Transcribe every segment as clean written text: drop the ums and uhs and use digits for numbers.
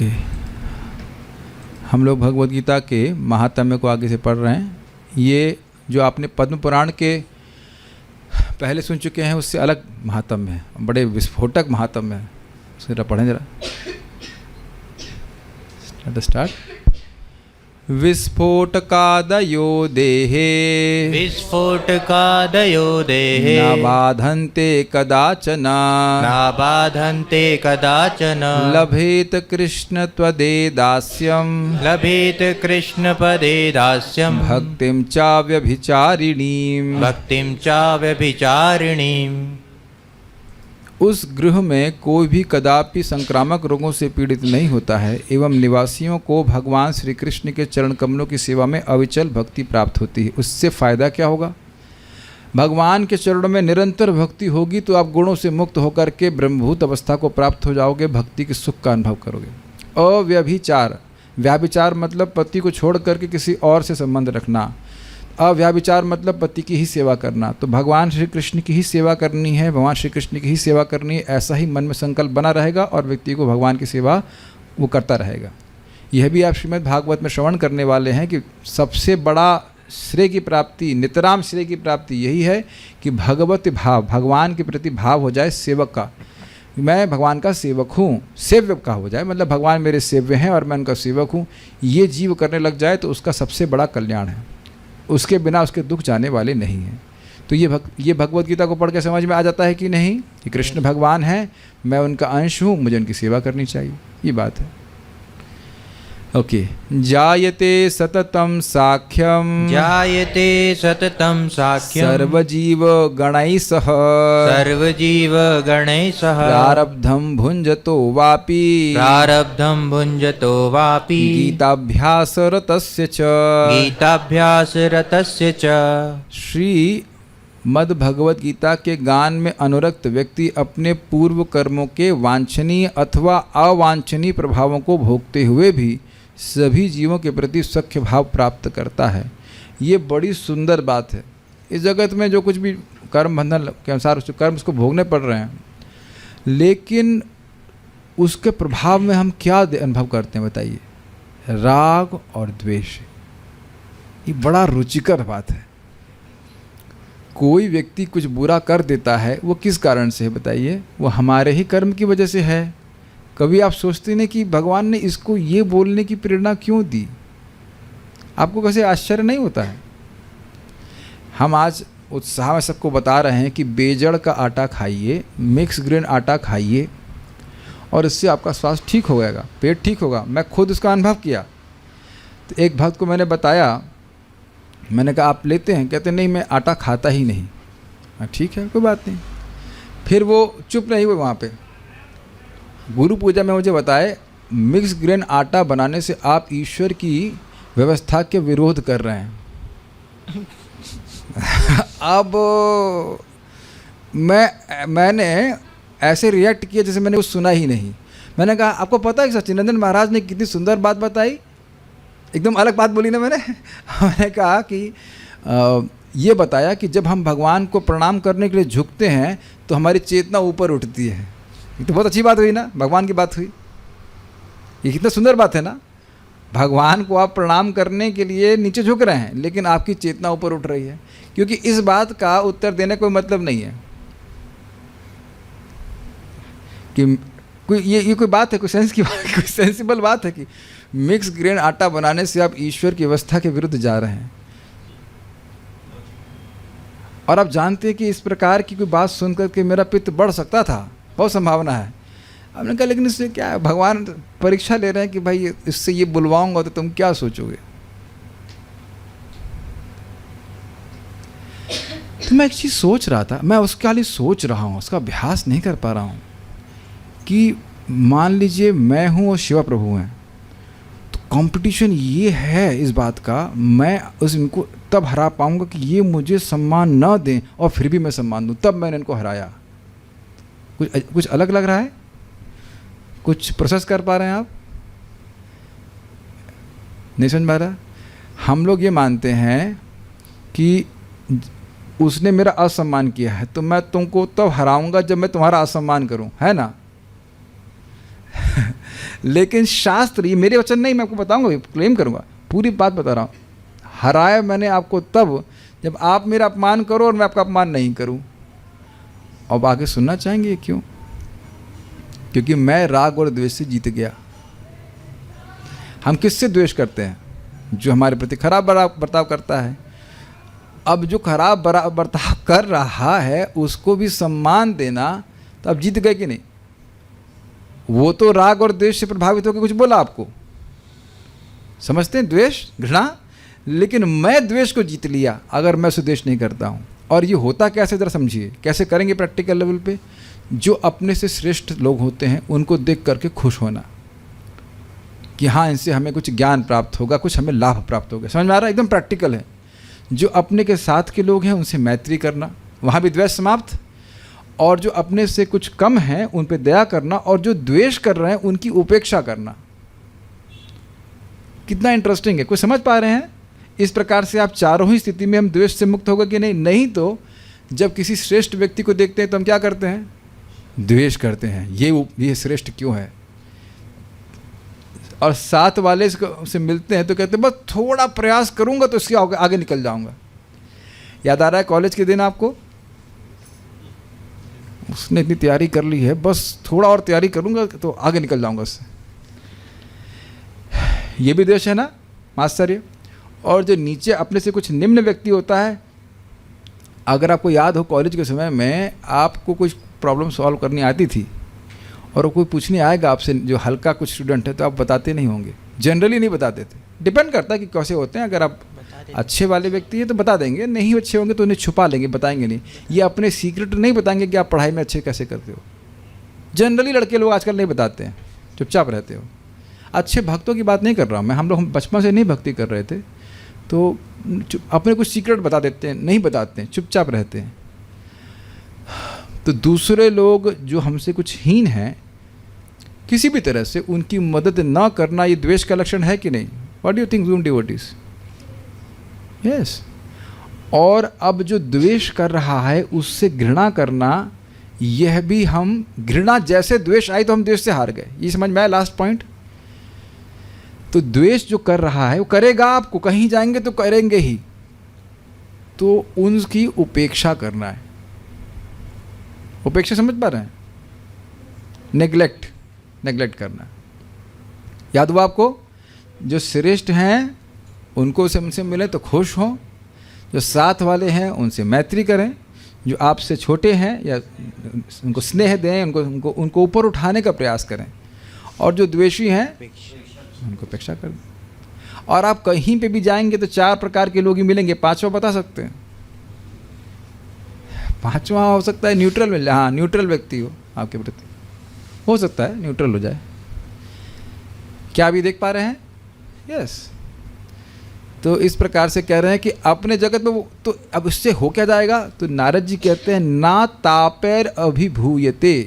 Okay, हम लोग भगवद गीता के महात्म्य को आगे से पढ़ रहे हैं। ये जो आपने पद्म पुराण के पहले सुन चुके हैं उससे अलग महात्म्य है, बड़े विस्फोटक महात्म्य है। उसको पढ़ें जरा, स्टार्ट। विस्फोटकादयो देहे, विस्फोटकादयो देहे, न बाधन्ते कदाचन, न बाधन्ते कदाचन, लभेत कृष्ण त्वदे दास्यं, लभेत कृष्ण पदे दास्यं, भक्तिं चाव्यभिचारिणीं, भक्तिं चाव्यभिचारिणीम्। उस गृह में कोई भी कदापि संक्रामक रोगों से पीड़ित नहीं होता है एवं निवासियों को भगवान श्री कृष्ण के चरण कमलों की सेवा में अविचल भक्ति प्राप्त होती है। उससे फ़ायदा क्या होगा? भगवान के चरणों में निरंतर भक्ति होगी तो आप गुणों से मुक्त होकर के ब्रह्मभूत अवस्था को प्राप्त हो जाओगे, भक्ति के सुख का अनुभव करोगे। अव्यभिचार, व्याभिचार मतलब पति को छोड़ करके किसी और से संबंध रखना। अव्याभिचार मतलब पति की ही सेवा करना। तो भगवान श्री कृष्ण की ही सेवा करनी है, भगवान श्री कृष्ण की ही सेवा करनी है, ऐसा ही मन में संकल्प बना रहेगा और व्यक्ति को भगवान की सेवा वो करता रहेगा। यह भी आप श्रीमद् भागवत में श्रवण करने वाले हैं कि सबसे बड़ा श्रेय की प्राप्ति, नितराम श्रेय की प्राप्ति यही है कि भगवत भाव, भगवान के प्रति भाव हो जाए सेवक का। मैं भगवान का सेवक हूँ, सेव्य का हो जाए, मतलब भगवान मेरे सेव्य हैं और मैं उनका सेवक हूँ, ये जीव करने लग जाए तो उसका सबसे बड़ा कल्याण है। उसके बिना उसके दुख जाने वाले नहीं हैं। तो ये भगवद गीता को पढ़ के समझ में आ जाता है कि नहीं कि कृष्ण भगवान हैं, मैं उनका अंश हूँ, मुझे उनकी सेवा करनी चाहिए, ये बात है। ओके, जायते सततम साख्यम, जायते सततं साख्यं, सर्वजीव गणैः सह, सर्वजीव गणैः सह, प्रारब्धं भुञ्जतो वापि, प्रारब्धं भुञ्जतो वापि, गीताभ्यासरतस्य च, गीताभ्यासरतस्य च। श्री मद् भगवत गीता के गान में अनुरक्त व्यक्ति अपने पूर्व कर्मों के वांछनीय अथवा अवांछनीय प्रभावों को भोगते हुए भी सभी जीवों के प्रति सख्य भाव प्राप्त करता है। ये बड़ी सुंदर बात है। इस जगत में जो कुछ भी कर्म बंधन के अनुसार उसके कर्म उसको भोगने पड़ रहे हैं, लेकिन उसके प्रभाव में हम क्या अनुभव करते हैं बताइए? राग और द्वेष। ये बड़ा रुचिकर बात है। कोई व्यक्ति कुछ बुरा कर देता है, वो किस कारण से है बताइए? वो हमारे ही कर्म की वजह से है। कभी आप सोचते नहीं कि भगवान ने इसको ये बोलने की प्रेरणा क्यों दी? आपको कैसे आश्चर्य नहीं होता है? हम आज उत्साह में सबको बता रहे हैं कि बेजड़ का आटा खाइए, मिक्स ग्रेन आटा खाइए और इससे आपका स्वास्थ्य ठीक हो जाएगा, पेट ठीक होगा। मैं खुद उसका अनुभव किया। तो एक भक्त को मैंने बताया, मैंने कहा आप लेते हैं? कहते नहीं, मैं आटा खाता ही नहीं। ठीक है, कोई बात नहीं। फिर वो चुप नहीं हुए। वहाँ पे गुरु पूजा में मुझे बताए मिक्स ग्रेन आटा बनाने से आप ईश्वर की व्यवस्था के विरोध कर रहे हैं। अब मैंने ऐसे रिएक्ट किया जैसे मैंने कुछ सुना ही नहीं। मैंने कहा आपको पता है कि सच्चिदानंद महाराज ने कितनी सुंदर बात बताई? एकदम अलग बात बोली ना मैंने। मैंने कहा कि ये बताया कि जब हम भगवान को प्रणाम करने के लिए झुकते हैं तो हमारी चेतना ऊपर उठती है। ये तो बहुत अच्छी बात हुई ना, भगवान की बात हुई। ये कितना सुंदर बात है ना। भगवान को आप प्रणाम करने के लिए नीचे झुक रहे हैं, लेकिन आपकी चेतना ऊपर उठ रही है, क्योंकि इस बात का उत्तर देने कोई मतलब नहीं है कि ये कोई बात है, कोई सेंस की बात, कोई सेंसिबल बात है कि मिक्स ग्रेन आटा बनाने से आप ईश्वर की व्यवस्था के विरुद्ध जा रहे हैं। और आप जानते हैं कि इस प्रकार की कोई बात सुनकर के मेरा पित्त बढ़ सकता था, बहुत संभावना है। हमने कहा लेकिन इससे क्या है? भगवान परीक्षा ले रहे हैं कि भाई इससे ये बुलवाऊंगा तो तुम क्या सोचोगे? तो मैं एक चीज़ सोच रहा था, मैं उसके लिए सोच रहा हूँ, उसका अभ्यास नहीं कर पा रहा हूँ कि मान लीजिए मैं हूँ और शिवा प्रभु हैं, तो कंपटीशन ये है इस बात का, मैं इनको तब हरा पाऊंगा कि ये मुझे सम्मान न दें और फिर भी मैं सम्मान दूं, तब मैंने इनको हराया। कुछ अलग लग रहा है? कुछ प्रोसेस कर पा रहे हैं आप? नहीं समझ पा रहा? हम लोग ये मानते हैं कि उसने मेरा असम्मान किया है तो मैं तुमको तब हराऊंगा जब मैं तुम्हारा असम्मान करूं, है ना? लेकिन शास्त्र, ये मेरे वचन नहीं, मैं आपको बताऊंगा, क्लेम करूंगा, पूरी बात बता रहा हूँ। हराया मैंने आपको तब जब आप मेरा अपमान करो और मैं आपका अपमान नहीं करूं। अब आगे सुनना चाहेंगे क्यों? क्योंकि मैं राग और द्वेष से जीत गया। हम किससे द्वेष करते हैं? जो हमारे प्रति खराब बर्ताव करता है। अब जो खराब बर्ताव कर रहा है उसको भी सम्मान देना, तो अब जीत गए कि नहीं? वो तो राग और द्वेष से प्रभावित होकर कुछ बोला आपको, समझते हैं, द्वेष घृणा, लेकिन मैं द्वेष को जीत लिया अगर मैं उसे द्वेष नहीं करता हूँ। और ये होता कैसे, जरा समझिए, कैसे करेंगे प्रैक्टिकल लेवल पे? जो अपने से श्रेष्ठ लोग होते हैं उनको देख करके खुश होना कि हाँ, इनसे हमें कुछ ज्ञान प्राप्त होगा, कुछ हमें लाभ प्राप्त होगा। समझ में आ रहा है? एकदम प्रैक्टिकल है। जो अपने के साथ के लोग हैं उनसे मैत्री करना, वहाँ भी द्वेष समाप्त। और जो अपने से कुछ कम हैं उन पर दया करना, और जो द्वेष कर रहे हैं उनकी उपेक्षा करना। कितना इंटरेस्टिंग है, कोई समझ पा रहे हैं? इस प्रकार से आप चारों ही स्थिति में हम द्वेष से मुक्त होगा कि नहीं? नहीं तो जब किसी श्रेष्ठ व्यक्ति को देखते हैं तो हम क्या करते हैं? द्वेष करते हैं, ये श्रेष्ठ क्यों है। और साथ वाले से मिलते हैं तो कहते हैं बस थोड़ा प्रयास करूंगा तो इसके आगे निकल जाऊंगा। याद आ रहा है कॉलेज के दिन आपको? उसने इतनी तैयारी कर ली है, बस थोड़ा और तैयारी करूंगा तो आगे निकल जाऊंगा उससे। ये भी द्वेष है ना, मात्सर्य। और जो नीचे अपने से कुछ निम्न व्यक्ति होता है, अगर आपको याद हो कॉलेज के समय में आपको कुछ प्रॉब्लम सॉल्व करनी आती थी और कोई पूछने आएगा आपसे, जो हल्का कुछ स्टूडेंट है, तो आप बताते नहीं होंगे, जनरली नहीं बताते थे। डिपेंड करता है कि कैसे होते हैं। अगर आप अच्छे वाले व्यक्ति हैं तो बता देंगे, नहीं अच्छे होंगे तो उन्हें छुपा लेंगे, बताएंगे नहीं। ये अपने सीक्रेट नहीं बताएंगे कि आप पढ़ाई में अच्छे कैसे करते हो। जनरली लड़के लोग आजकल नहीं बताते हैं, चुपचाप रहते हो। अच्छे भक्तों की बात नहीं कर रहा हूँ मैं, हम लोग बचपन से नहीं भक्ति कर रहे थे तो अपने कुछ सीक्रेट बता देते हैं, नहीं बताते हैं, चुपचाप रहते हैं। तो दूसरे लोग जो हमसे कुछ हीन हैं किसी भी तरह से, उनकी मदद ना करना, ये द्वेष का लक्षण है कि नहीं? What do you think zoom devotees? Yes. और अब जो द्वेष कर रहा है उससे घृणा करना, यह भी हम घृणा, जैसे द्वेष आई तो हम द्वेष से हार गए। ये समझ में आया लास्ट पॉइंट? तो द्वेष जो कर रहा है वो करेगा, आपको कहीं जाएंगे तो करेंगे ही, तो उनकी उपेक्षा करना है। उपेक्षा समझ पा रहे हैं? नेग्लेक्ट करना। याद हुआ आपको? जो श्रेष्ठ हैं उनको उनसे मिले तो खुश हों, जो साथ वाले हैं उनसे मैत्री करें, जो आपसे छोटे हैं या उनको स्नेह दें, उनको ऊपर उठाने का प्रयास करें, और जो द्वेषी हैं उनको उपेक्षा कर दें। और आप कहीं पे भी जाएंगे तो 4 प्रकार के लोग ही मिलेंगे। 5वां बता सकते हैं? 5वां हो सकता है न्यूट्रल मिल जाए। हाँ, न्यूट्रल व्यक्ति हो आपके प्रति, हो सकता है न्यूट्रल हो जाए। क्या अभी देख पा रहे हैं? यस। तो इस प्रकार से कह रहे हैं कि अपने जगत में तो अब इससे हो क्या जाएगा? तो नारद जी कहते हैं ना तापेर अभिभूयते।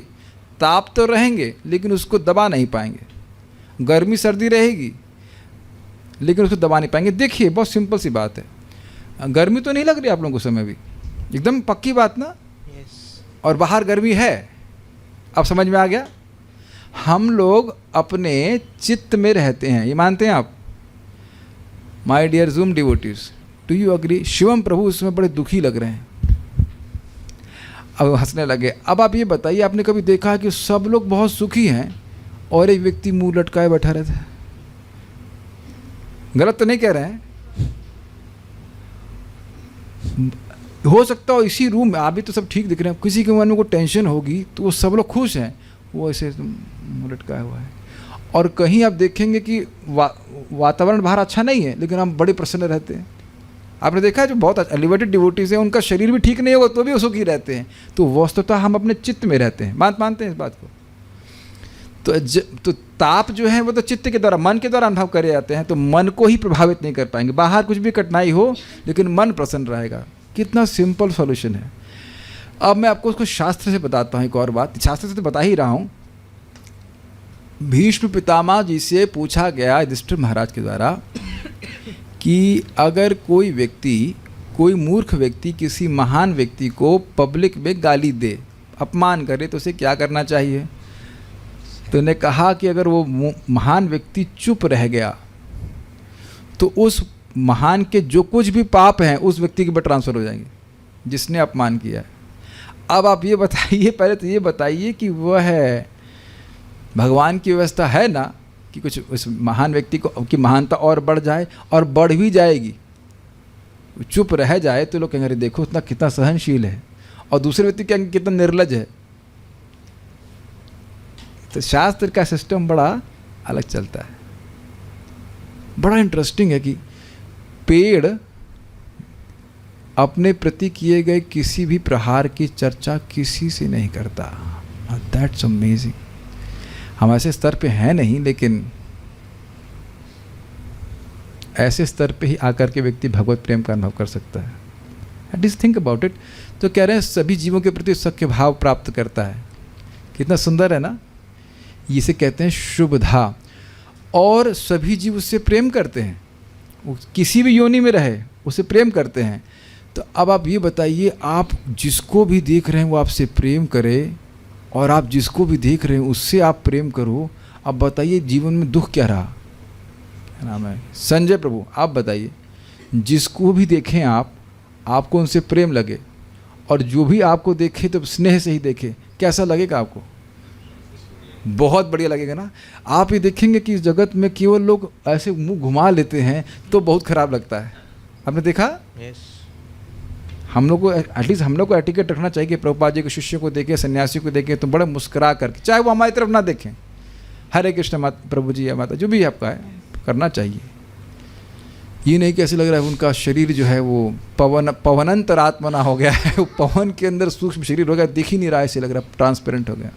ताप तो रहेंगे लेकिन उसको दबा नहीं पाएंगे। गर्मी सर्दी रहेगी लेकिन उसको दबा नहीं पाएंगे। देखिए बहुत सिंपल सी बात है, गर्मी तो नहीं लग रही आप लोगों को समय भी, एकदम पक्की बात ना? और बाहर गर्मी है, अब समझ में आ गया? हम लोग अपने चित्त में रहते हैं, ये मानते हैं आप? My dear Zoom devotees, do you agree? Shivam Prabhu इसमें बड़े दुखी लग रहे हैं, अब हंसने लगे। अब आप ये बताइए, आपने कभी देखा कि सब लोग बहुत सुखी हैं और एक व्यक्ति मुंह लटकाए बैठा रहता है? गलत तो नहीं कह रहे हैं? हो सकता हो इसी रूम में अभी तो सब ठीक दिख रहे हैं, किसी के मन में कोई टेंशन होगी तो वो सब लोग खुश हैं, वो ऐसे मुंह लटकाया हुआ है। और कहीं आप देखेंगे कि वातावरण बाहर अच्छा नहीं है लेकिन हम बड़े प्रसन्न रहते हैं। आपने देखा है जो बहुत एलिवेटेड डिवोटीज हैं उनका शरीर भी ठीक नहीं होगा तो भी वो सुखी रहते हैं। तो वस्तुतः हम अपने चित्त में रहते हैं, मानते हैं इस बात को? तो ताप जो है वो तो चित्त के द्वारा, मन के द्वारा अनुभव करे जाते हैं, तो मन को ही प्रभावित नहीं कर पाएंगे। बाहर कुछ भी कठिनाई हो लेकिन मन प्रसन्न रहेगा। कितना सिंपल सॉल्यूशन है। अब मैं आपको उसको शास्त्र से बताता हूँ। एक और बात, शास्त्र से तो बता ही रहा हूँ। भीष्म पितामह जी से पूछा गया युधिष्ठिर महाराज के द्वारा कि अगर कोई व्यक्ति, कोई मूर्ख व्यक्ति किसी महान व्यक्ति को पब्लिक में गाली दे, अपमान करे, तो उसे क्या करना चाहिए? तो ने कहा कि अगर वो महान व्यक्ति चुप रह गया तो उस महान के जो कुछ भी पाप हैं उस व्यक्ति के ऊपर ट्रांसफ़र हो जाएंगे जिसने अपमान किया है। अब आप ये बताइए, पहले तो ये बताइए कि वह है भगवान की व्यवस्था है ना कि कुछ उस महान व्यक्ति को की महानता और बढ़ जाए, और बढ़ भी जाएगी। चुप रह जाए तो लोग कहेंगे अरे देखो इतना कितना सहनशील है, और दूसरे व्यक्ति कहेंगे कितना निर्लज है। तो शास्त्र का सिस्टम बड़ा अलग चलता है। बड़ा इंटरेस्टिंग है कि पेड़ अपने प्रति किए गए किसी भी प्रहार की चर्चा किसी से नहीं करता। That's amazing. हम ऐसे स्तर पे हैं नहीं, लेकिन ऐसे स्तर पे ही आकर के व्यक्ति भगवत प्रेम का अनुभव कर सकता है। At least think about it. तो कह रहे हैं सभी जीवों के प्रति सख्य भाव प्राप्त करता है। कितना सुंदर है ना। इसे कहते हैं शुभधा। और सभी जीव उससे प्रेम करते हैं, वो किसी भी योनि में रहे उसे प्रेम करते हैं। तो अब आप ये बताइए, आप जिसको भी देख रहे हैं वो आपसे प्रेम करे, और आप जिसको भी देख रहे हैं उससे आप प्रेम करो। अब बताइए जीवन में दुख क्या रहा? क्या नाम है? संजय प्रभु, आप बताइए। जिसको भी देखें आपको उनसे प्रेम लगे, और जो भी आपको देखे तो स्नेह से ही देखे, कैसा लगेगा आपको? बहुत बढ़िया लगेगा ना। आप ये देखेंगे कि इस जगत में केवल लोग ऐसे मुंह घुमा लेते हैं तो बहुत खराब लगता है। आपने देखा? Yes. हम लोग को एटलीस्ट हम लोग को एटिकेट रखना चाहिए कि प्रभुपाद जी के शिष्यों को देखें, सन्यासी को देखें तो बड़े मुस्कुरा करके, चाहे वो हमारी तरफ ना देखें, हरे कृष्ण माता प्रभु जी या माता जो भी आपका है करना चाहिए। ये नहीं कैसे लग रहा है उनका शरीर जो है वो पवनंतरात्मना हो गया है, वो पवन के अंदर सूक्ष्म शरीर हो गया, दिख ही नहीं रहा, ऐसे लग रहा है ट्रांसपेरेंट हो गया।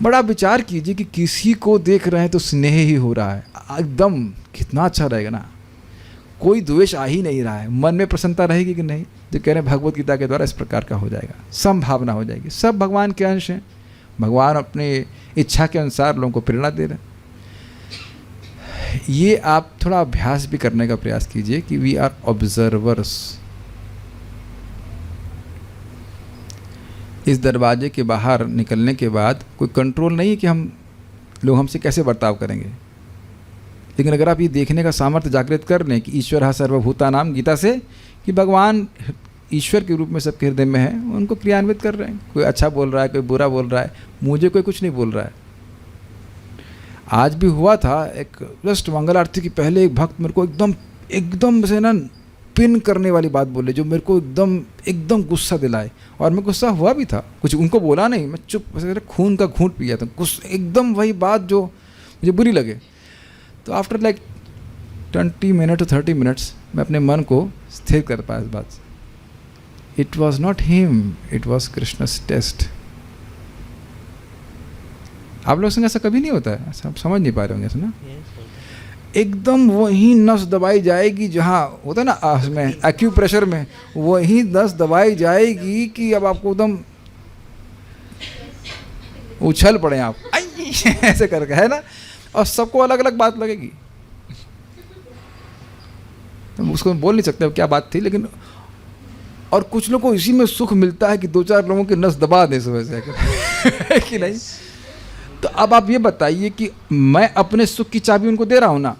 बड़ा विचार कीजिए कि किसी को देख रहे हैं तो स्नेह ही हो रहा है, एकदम कितना अच्छा रहेगा ना। कोई द्वेष आ ही नहीं रहा है, मन में प्रसन्नता रहेगी कि नहीं? जो कह रहे हैं भगवत गीता के द्वारा इस प्रकार का हो जाएगा, संभावना हो जाएगी। सब भगवान के अंश हैं, भगवान अपने इच्छा के अनुसार लोगों को प्रेरणा दे रहे हैं। ये आप थोड़ा अभ्यास भी करने का प्रयास कीजिए कि वी आर ऑब्जर्वर्स। इस दरवाजे के बाहर निकलने के बाद कोई कंट्रोल नहीं है कि हम लोग हमसे कैसे बर्ताव करेंगे, लेकिन अगर आप ये देखने का सामर्थ्य जागृत कर लें कि ईश्वर सर्वभूतानाम, गीता से, कि भगवान ईश्वर के रूप में सबके हृदय में है, उनको क्रियान्वित कर रहे हैं। कोई अच्छा बोल रहा है, कोई बुरा बोल रहा है, मुझे कोई कुछ नहीं बोल रहा है। आज भी हुआ था, एक जस्ट मंगल आरती की पहले एक भक्त मेरे को एकदम से ना पिन करने वाली बात बोले, जो मेरे को एकदम गुस्सा दिलाए, और मैं गुस्सा हुआ भी था, कुछ उनको बोला नहीं, मैं चुप खून का घूंट पिया था, एकदम वही बात जो मुझे बुरी लगे। तो आफ्टर लाइक 20 मिनट 30 मिनट्स मैं अपने मन को स्थिर कर पाया इस बात से। It was not him, it was Krishna's test. आप लोग संग ऐसा कभी नहीं होता है, ऐसा आप समझ नहीं पा रहे होंगे ऐसा ना। एकदम वही नस दबाई जाएगी जहाँ होता है ना उसमें एक्यूप्रेशर में, वही नस दबाई जाएगी कि अब आपको एकदम उछल पड़े आप ऐसे करके, है ना। और सबको अलग अलग बात लगेगी, तो उसको बोल नहीं सकते क्या बात थी, लेकिन और कुछ लोगों को इसी में सुख मिलता है कि 2-4 लोगों की नस दबा दे सुबह से कि नहीं। तो अब आप ये बताइए कि मैं अपने सुख की चाबी उनको दे रहा हूं ना।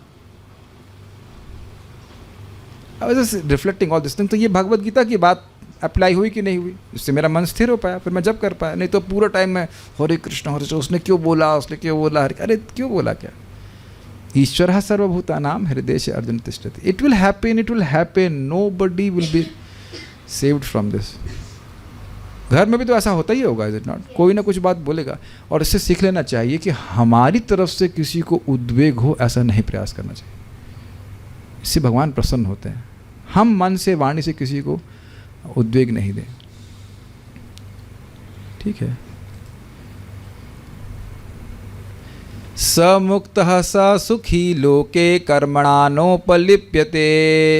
रिफ्लेक्टिंग ऑल दिस थिंग, तो ये भगवत गीता की बात अप्लाई हुई कि नहीं हुई, इससे मेरा मन स्थिर हो पाया, फिर मैं जब कर पाया। नहीं तो पूरा टाइम में हरे कृष्ण उसने क्यों बोला, अरे क्यों बोला क्या? ईश्वर सर्वभूतानाम हृदय से अर्जुन तिष्ठति। It will happen, nobody will be saved from this. घर में भी तो ऐसा होता ही होगा, इज इट नॉट? कोई ना कुछ बात बोलेगा, और इससे सीख लेना चाहिए कि हमारी तरफ से किसी को उद्वेग हो ऐसा नहीं प्रयास करना चाहिए। इससे भगवान प्रसन्न होते हैं। हम मन से वाणी से किसी को उद्वेग नहीं दें, ठीक है। स मुक्तः स सुखी लोके कर्मणा नोपलिप्यते।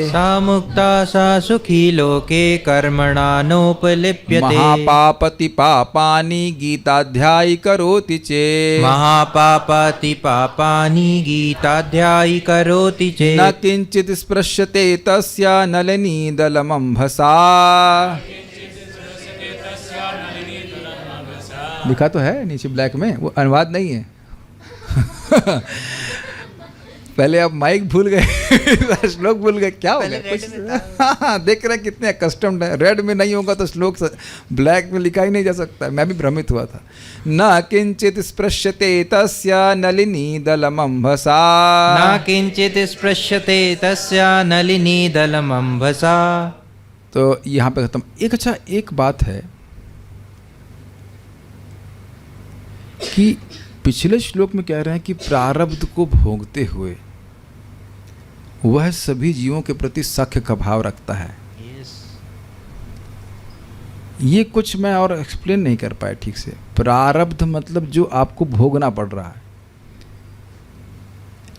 स मुक्ता स सुखी लोके कर्मणा नोपलिप्यते। महापापति पापानि गीताध्यायी करोति चेत्। महापापति पापानि गीताध्यायी करोति चेत्। न किंचित् स्पृश्यते तस्य नलिनीदलमंभसा। लिखा तो है नीचे ब्लैक में, वो अनुवाद नहीं है। पहले आप माइक भूल गए, श्लोक भूल गए, क्या हो गया? देख रहे हैं कितने कस्टम्ड है। रेड में नहीं होगा तो श्लोक ब्लैक में लिखा ही नहीं जा सकता। मैं भी भ्रमित हुआ था। न किंचित स्पृश्यते तस्य नलिनी दलमंभसा, न किंचित स्पृश्यते तस्य नलिनी दलमंभसा। तो यहाँ पे खत्म। एक बात है कि पिछले श्लोक में कह रहे हैं कि प्रारब्ध को भोगते हुए वह सभी जीवों के प्रति सख्य का भाव रखता है। ये कुछ मैं और एक्सप्लेन नहीं कर पाया ठीक से। प्रारब्ध मतलब जो आपको भोगना पड़ रहा है,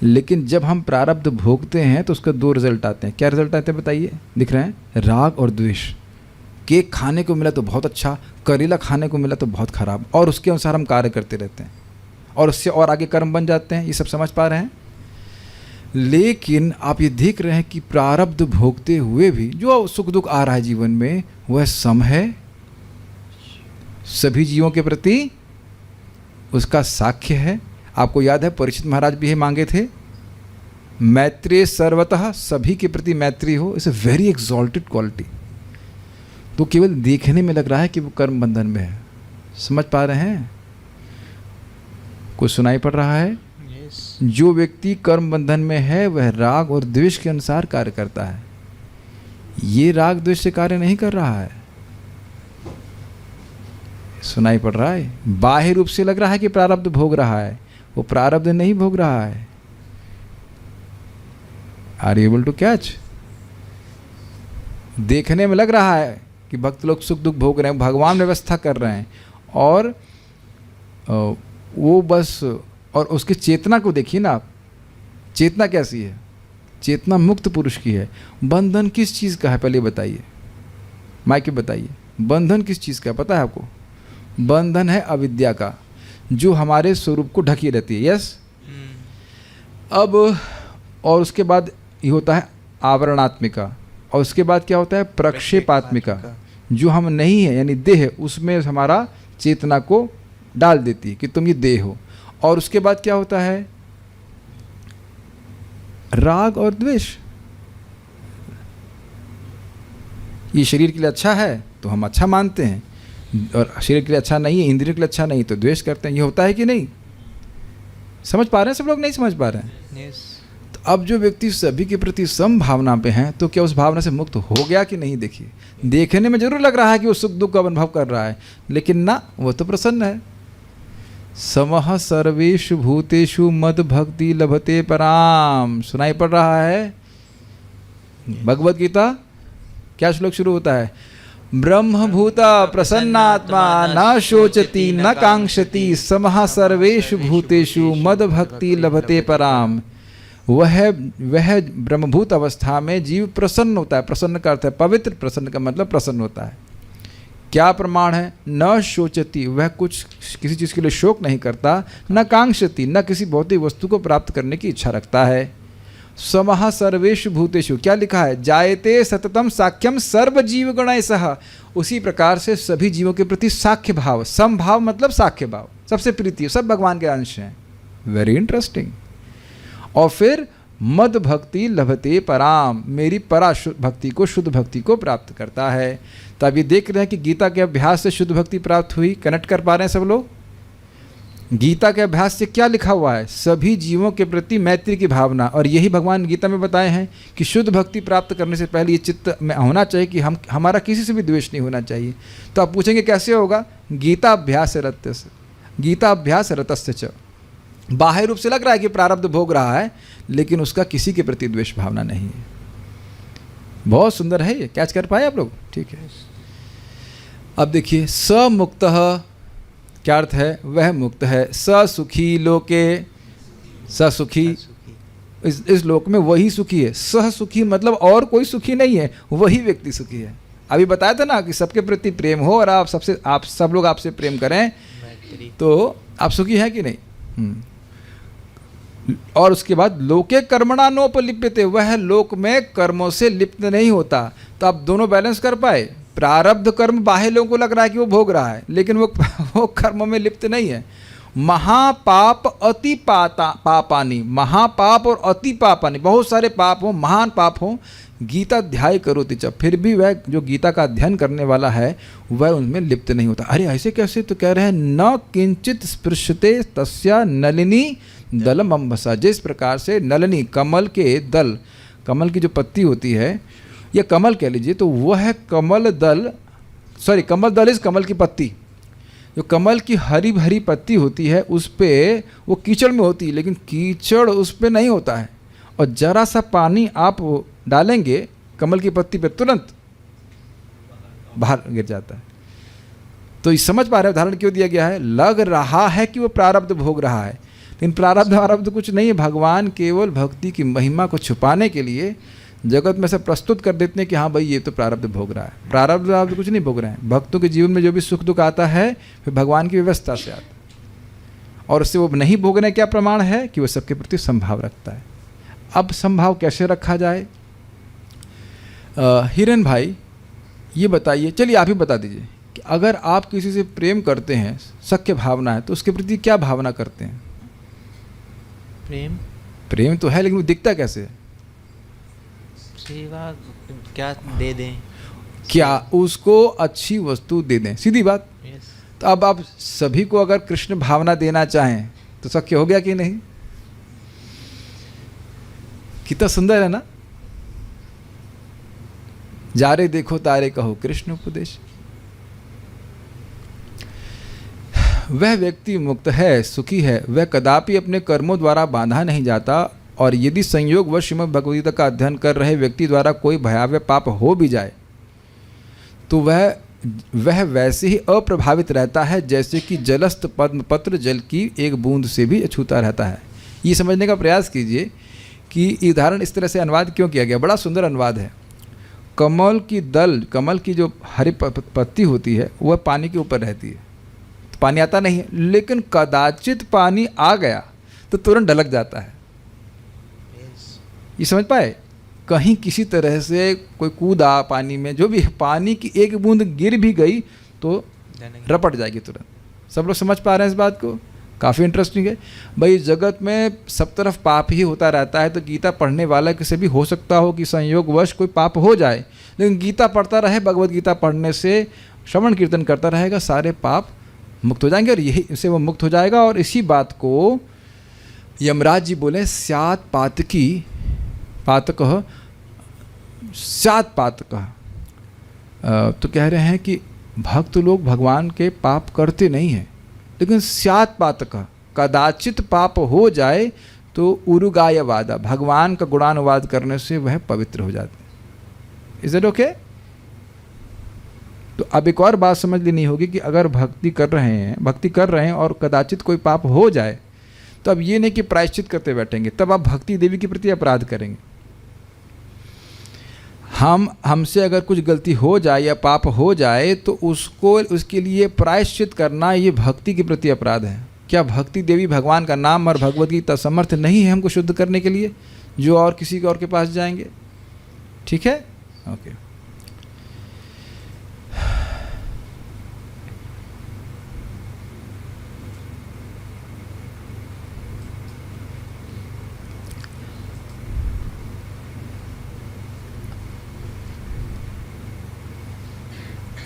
लेकिन जब हम प्रारब्ध भोगते हैं तो उसका 2 रिजल्ट आते हैं। क्या रिजल्ट आते हैं बताइए? दिख रहे हैं, राग और द्वेष। केक खाने को मिला तो बहुत अच्छा, करेला खाने को मिला तो बहुत खराब, और उसके अनुसार हम कार्य करते रहते हैं और उससे और आगे कर्म बन जाते हैं। ये सब समझ पा रहे हैं? लेकिन आप ये देख रहे हैं कि प्रारब्ध भोगते हुए भी जो सुख दुख आ रहा है जीवन में, वह सम है, सभी जीवों के प्रति उसका साक्ष्य है। आपको याद है परीक्षित महाराज भी ये मांगे थे, मैत्रेय सर्वतः, सभी के प्रति मैत्री हो। It's a very exalted quality. तो केवल देखने में लग रहा है कि वो कर्म बंधन में है। समझ पा रहे हैं? कुछ सुनाई पड़ रहा है? जो व्यक्ति कर्म बंधन में है वह राग और द्वेष के अनुसार कार्य करता है। ये राग द्वेष से कार्य नहीं कर रहा है। सुनाई पड़ रहा है? बाह्य रूप से लग रहा है कि प्रारब्ध भोग रहा है, वो प्रारब्ध नहीं भोग रहा है। Are you able to catch? देखने में लग रहा है कि भक्त लोग सुख दुख भोग रहे हैं, भगवान व्यवस्था कर रहे हैं, और वो बस, और उसकी चेतना को देखिए ना आप। चेतना कैसी है? चेतना मुक्त पुरुष की है। बंधन किस चीज़ का है पहले बताइए, माइक बताइए। बंधन किस चीज़ का है पता है आपको? बंधन है अविद्या का, जो हमारे स्वरूप को ढकी रहती है। यस। अब और उसके बाद ये होता है आवरणात्मिका, और उसके बाद क्या होता है? प्रक्षेपात्मिका, जो हम नहीं है यानी देह, उसमें हमारा चेतना को डाल देती है कि तुम ये देह हो। और उसके बाद क्या होता है? राग और द्वेष। ये शरीर के लिए अच्छा है तो हम अच्छा मानते हैं, और शरीर के लिए अच्छा नहीं है, इंद्रियों के लिए अच्छा नहीं तो द्वेष करते हैं। ये होता है कि नहीं? समझ पा रहे हैं सब लोग? नहीं समझ पा रहे हैं? तो अब जो व्यक्ति सभी के प्रति सम भावना पे हैं, तो क्या उस भावना से मुक्त हो गया कि नहीं? देखिए, देखने में जरूर लग रहा है कि वो सुख दुख का अनुभव कर रहा है, लेकिन ना, वो तो प्रसन्न है। समः सर्वेषु भूतेषु मद भक्ति लभते पराम। सुनाई पड़ रहा है? भगवद गीता क्या श्लोक शुरू होता है? ब्रह्मभूता प्रसन्नात्मा न शोचति न कांक्षति समः सर्वेषु भूतेषु मद भक्ति लभते पराम। वह ब्रह्मभूत अवस्था में जीव प्रसन्न होता है। प्रसन्न का अर्थ है पवित्र, प्रसन्न का मतलब प्रसन्न होता है। क्या प्रमाण है? न शोचति, वह कुछ किसी चीज़ के लिए शोक नहीं करता, न कांक्षति, न किसी भौतिक वस्तु को प्राप्त करने की इच्छा रखता है। समः सर्वेषु भूतेषु, क्या लिखा है? जायते सततम साख्यम सर्व जीवगणैः सह। उसी प्रकार से सभी जीवों के प्रति साख्य भाव, समभाव मतलब साख्य भाव, सबसे प्रीति, सब भगवान के अंश हैं। Very interesting. और फिर मद भक्ति लभते पराम, मेरी परा भक्ति को, शुद्ध भक्ति को प्राप्त करता है। तो अब ये देख रहे हैं कि गीता के अभ्यास से शुद्ध भक्ति प्राप्त हुई। कनेक्ट कर पा रहे हैं सब लोग? गीता के अभ्यास से क्या लिखा हुआ है? सभी जीवों के प्रति मैत्री की भावना। और यही भगवान गीता में बताए हैं कि शुद्ध भक्ति प्राप्त करने से पहले ये चित्त में होना चाहिए कि हमारा किसी से भी द्वेष नहीं होना चाहिए। तो आप पूछेंगे कैसे होगा? गीता अभ्यास रत्य से, गीता अभ्यास रतस्य च। बाह्य रूप से लग रहा है कि प्रारब्ध भोग रहा है, लेकिन उसका किसी के प्रति द्वेष भावना नहीं है। बहुत सुंदर है ये। कैच कर पाए आप लोग? ठीक है। अब देखिए, स मुक्तः क्या अर्थ है? वह मुक्त है। स सुखी लोके, स सुखी, इस लोक में वही सुखी है। सह सुखी मतलब और कोई सुखी नहीं है, वही व्यक्ति सुखी है। अभी बताया था ना कि सबके प्रति प्रेम हो और आप सब लोग आपसे प्रेम करें तो आप सुखी हैं कि नहीं? और उसके बाद लोके कर्मणा नोपलिप्यते, वह लोक में कर्मों से लिप्त नहीं होता। तो आप दोनों बैलेंस कर पाए? प्रारब्ध कर्म बाह्य लोगों को लग रहा है कि वो भोग रहा है, लेकिन वो कर्म में लिप्त नहीं है। महापाप अति पापानी, महापाप और अति पापानी, बहुत सारे पाप हो, महान पाप हो, गीता अध्याय करोति च, फिर भी वह जो गीता का अध्ययन करने वाला है वह उनमें लिप्त नहीं होता। अरे ऐसे कैसे? तो कह रहे हैं न किंचित स्पृश्यते तस्या नलिनी दलम अम्बसा। जिस प्रकार से नलिनी, कमल के दल, कमल की जो पत्ती होती है या कमल कह लीजिए, तो वह कमल दल, सॉरी कमल दल इस कमल की पत्ती, जो कमल की हरी भरी पत्ती होती है उस पर वो कीचड़ में होती है, लेकिन कीचड़ उस पर नहीं होता है। और जरा सा पानी आप डालेंगे कमल की पत्ती पे, तुरंत बाहर गिर जाता है। तो ये समझ पा रहे हैं उदाहरण क्यों दिया गया है? लग रहा है कि वो प्रारब्ध भोग रहा है, लेकिन प्रारब्ध आरब्ध कुछ नहीं है। भगवान केवल भक्ति की महिमा को छुपाने के लिए जगत में से प्रस्तुत कर देते हैं कि हाँ भाई ये तो प्रारब्ध भोग रहा है। प्रारब्ध आरब्ध कुछ नहीं भोग रहे हैं। भक्तों के जीवन में जो भी सुख दुख आता है फिर भगवान की व्यवस्था से आता है, और उससे वो नहीं भोगने क्या प्रमाण है? कि वो सबके प्रति संभाव रखता है। अब संभाव कैसे रखा जाए? हिरन भाई ये बताइए, चलिए आप ही बता दीजिए कि अगर आप किसी से प्रेम करते हैं, सख्य भावना है, तो उसके प्रति क्या भावना करते हैं? प्रेम तो है, लेकिन वो दिखता कैसे है? सेवा क्या दे दें, क्या उसको अच्छी वस्तु दे दें, सीधी बात। तो अब आप सभी को अगर कृष्ण भावना देना चाहें तो सख्य हो गया कि नहीं? कितना सुंदर है ना। जारे देखो तारे कहो कृष्ण उपदेश। वह व्यक्ति मुक्त है, सुखी है, वह कदापि अपने कर्मों द्वारा बांधा नहीं जाता। और यदि संयोग व श्रीमद् भगवद गीता का अध्ययन कर रहे व्यक्ति द्वारा कोई भयावह पाप हो भी जाए तो वह वैसे ही अप्रभावित रहता है जैसे कि जलस्थ पद्मपत्र जल की एक बूंद से भी अछूता रहता है। ये समझने का प्रयास कीजिए कि उदाहरण इस तरह से अनुवाद क्यों किया गया। बड़ा सुंदर अनुवाद है। कमल की दल, कमल की जो हरी पत्ती होती है वह पानी के ऊपर रहती है, तो पानी आता नहीं है, लेकिन कदाचित पानी आ गया तो तुरंत ढलक जाता है। ये समझ पाए? कहीं किसी तरह से कोई कूदा पानी में, जो भी पानी की एक बूंद गिर भी गई तो रपट जाएगी तुरंत। सब लोग समझ पा रहे हैं इस बात को? काफ़ी इंटरेस्टिंग है भाई। जगत में सब तरफ पाप ही होता रहता है, तो गीता पढ़ने वाला किसी भी हो सकता हो कि संयोगवश कोई पाप हो जाए, लेकिन गीता पढ़ता रहे, भगवद गीता पढ़ने से, श्रवण कीर्तन करता रहेगा, सारे पाप मुक्त हो जाएंगे और यही इससे वो मुक्त हो जाएगा। और इसी बात को यमराज जी बोले स्यात् पातकी पातकः स्यात् पातकः। तो कह रहे हैं कि भक्त लोग भगवान के पाप करते नहीं हैं, लेकिन स्यात् पातकः, कदाचित पाप हो जाए तो उरुगायवादा, भगवान का गुणानुवाद करने से वह पवित्र हो जाते हैं। Is it okay? तो अब एक और बात समझ लेनी होगी कि अगर भक्ति कर रहे हैं और कदाचित कोई पाप हो जाए तो अब ये नहीं कि प्रायश्चित करते बैठेंगे, तब आप भक्ति देवी के प्रति अपराध करेंगे। हमसे अगर कुछ गलती हो जाए या पाप हो जाए तो उसके लिए प्रायश्चित करना ये भक्ति के प्रति अपराध है। क्या भक्ति देवी भगवान का नाम और भगवद गीता समर्थ नहीं है हमको शुद्ध करने के लिए, जो और किसी और के पास जाएंगे? ठीक है, ओके।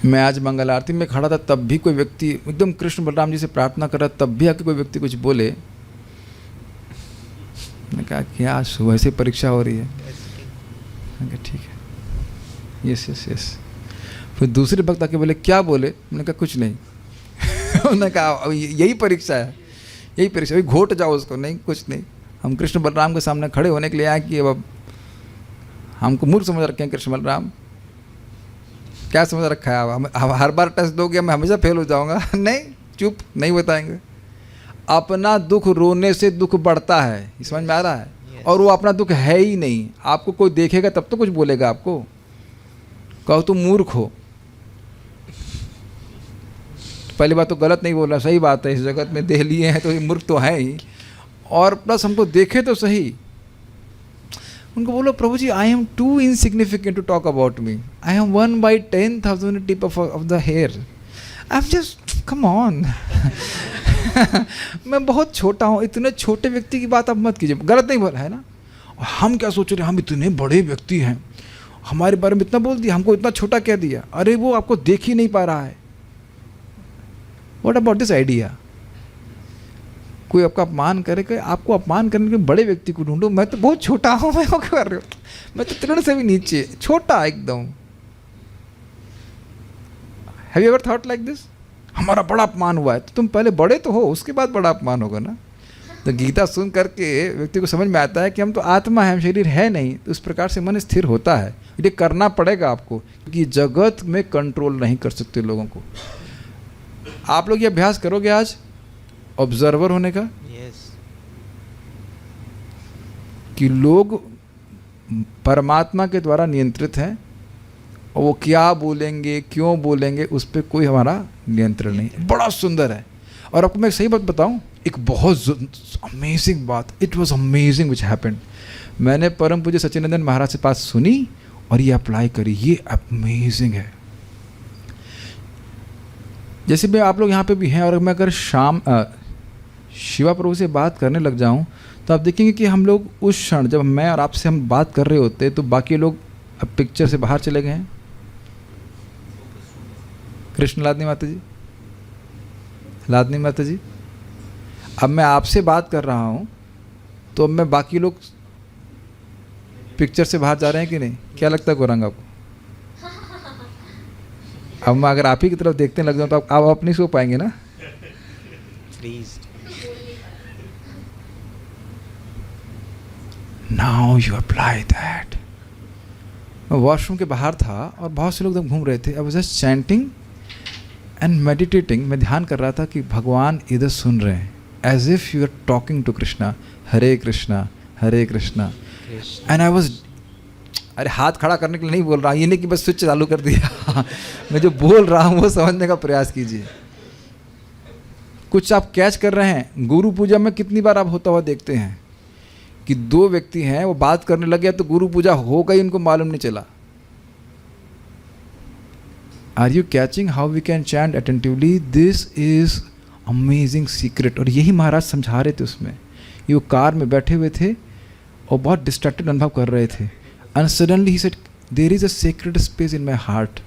मैं आज मंगल आरती में खड़ा था, तब भी कोई व्यक्ति एकदम कृष्ण बलराम जी से प्रार्थना कर रहा, तब भी आके कोई व्यक्ति कुछ बोले। मैंने कहा क्या सुबह से परीक्षा हो रही है? मैंने कहा ठीक है, यस यस यस। फिर दूसरे भक्त आके बोले क्या बोले? मैंने कहा कुछ नहीं। उन्होंने कहा यही परीक्षा है, यही परीक्षा, अभी घोट जाओ उसको। नहीं कुछ नहीं, हम कृष्ण बलराम के सामने खड़े होने के लिए आए कि अब हमको मूर्ख समझ रखे हैं कृष्ण बलराम। क्या समझ रखा है? अब हर बार टेस्ट दोगे मैं हमेशा फेल हो जाऊंगा? नहीं, चुप, नहीं बताएंगे। अपना दुख रोने से दुख बढ़ता है, समझ में आ रहा है? और वो अपना दुख है ही नहीं। आपको कोई देखेगा तब तो कुछ बोलेगा आपको, कहो तुम मूर्ख हो। पहली बात तो गलत नहीं बोल रहा, सही बात है, इस जगत में देह लिए हैं तो ये मूर्ख तो है ही, और प्लस हमको देखे तो सही। उनको बोलो Prabhu ji I am too insignificant to talk about me, I am 1/10,000 tip of the hair, I am just come on. मैं बहुत छोटा हूँ, इतने छोटे व्यक्ति की बात आप मत कीजिए, गलत नहीं बोला है ना। और हम क्या सोच रहे हैं, हम इतने बड़े व्यक्ति हैं, हमारे बारे में इतना बोल दिया, हमको इतना छोटा कह दिया। अरे वो आपको देख ही नहीं पा रहा है। What about this idea? कोई आपका अपमान करे, कि आपको अपमान करने के बड़े व्यक्ति को ढूंढो। मैं तो बहुत छोटा हूँ, मैं क्या कर रहे हो, मैं तो तृण से भी नीचे, छोटा एकदम। Have you ever thought like this? हमारा बड़ा अपमान हुआ है, तो तुम पहले बड़े तो हो, उसके बाद बड़ा अपमान होगा ना। तो गीता सुन करके व्यक्ति को समझ में आता है कि हम तो आत्मा है, हम शरीर है नहीं। तो उस प्रकार से मन स्थिर होता है। ये करना पड़ेगा आपको, क्योंकि जगत में कंट्रोल नहीं कर सकते लोगों को। आप लोग ये अभ्यास करोगे आज ऑब्जर्वर होने का, यस, कि लोग परमात्मा के द्वारा नियंत्रित हैं, और वो क्या बोलेंगे, क्यों बोलेंगे, उस पर कोई हमारा नियंत्रण नहीं है। बड़ा सुंदर है। और आपको मैं सही बात बताऊं, एक बहुत अमेजिंग बात, it was amazing which happened. मैंने परम पूज्य सच्चिदानंद महाराज से बात सुनी और ये अप्लाई करी, ये अमेजिंग है। जैसे मैं आप लोग यहाँ पे भी हैं, और मैं अगर शिवा प्रभु से बात करने लग जाऊँ, तो आप देखेंगे कि हम लोग उस क्षण जब मैं और आपसे हम बात कर रहे होते, तो बाकी लोग अब पिक्चर से बाहर चले गए हैं। कृष्ण लादनी माता जी, लादनी माता जी, अब मैं आपसे बात कर रहा हूँ, तो अब मैं बाकी लोग पिक्चर से बाहर जा रहे हैं कि नहीं? क्या लगता है गौरंग आपको? अब मैं अगर आप ही की तरफ देखने लग जाऊँ, तो आप अपनी सो पाएंगे ना? Please. Now you apply that. मैं वॉशरूम के बाहर था और बहुत से लोग एकदम घूम रहे थे। I was just chanting and meditating. मैं ध्यान कर रहा था कि भगवान इधर सुन रहे हैं, as if you are talking to Krishna, Hare Krishna Hare Krishna. And I was, अरे हाथ खड़ा करने के लिए नहीं बोल रहा, ये नहीं कि बस स्विच चालू कर दिया। मैं जो बोल रहा हूँ वो समझने का प्रयास कीजिए। कुछ आप कैच कर रहे हैं। गुरु पूजा में कितनी बार आप होता हुआ देखते हैं कि दो व्यक्ति हैं, वो बात करने लगे तो गुरु पूजा हो गई, उनको मालूम नहीं चला। Are you catching how we can chant attentively? This is amazing secret. और यही महाराज समझा रहे थे उसमें। ये वो कार में बैठे हुए थे और बहुत डिस्ट्रैक्टेड अनुभव कर रहे थे। एंड सडनली ही said, there is a secret space in my heart.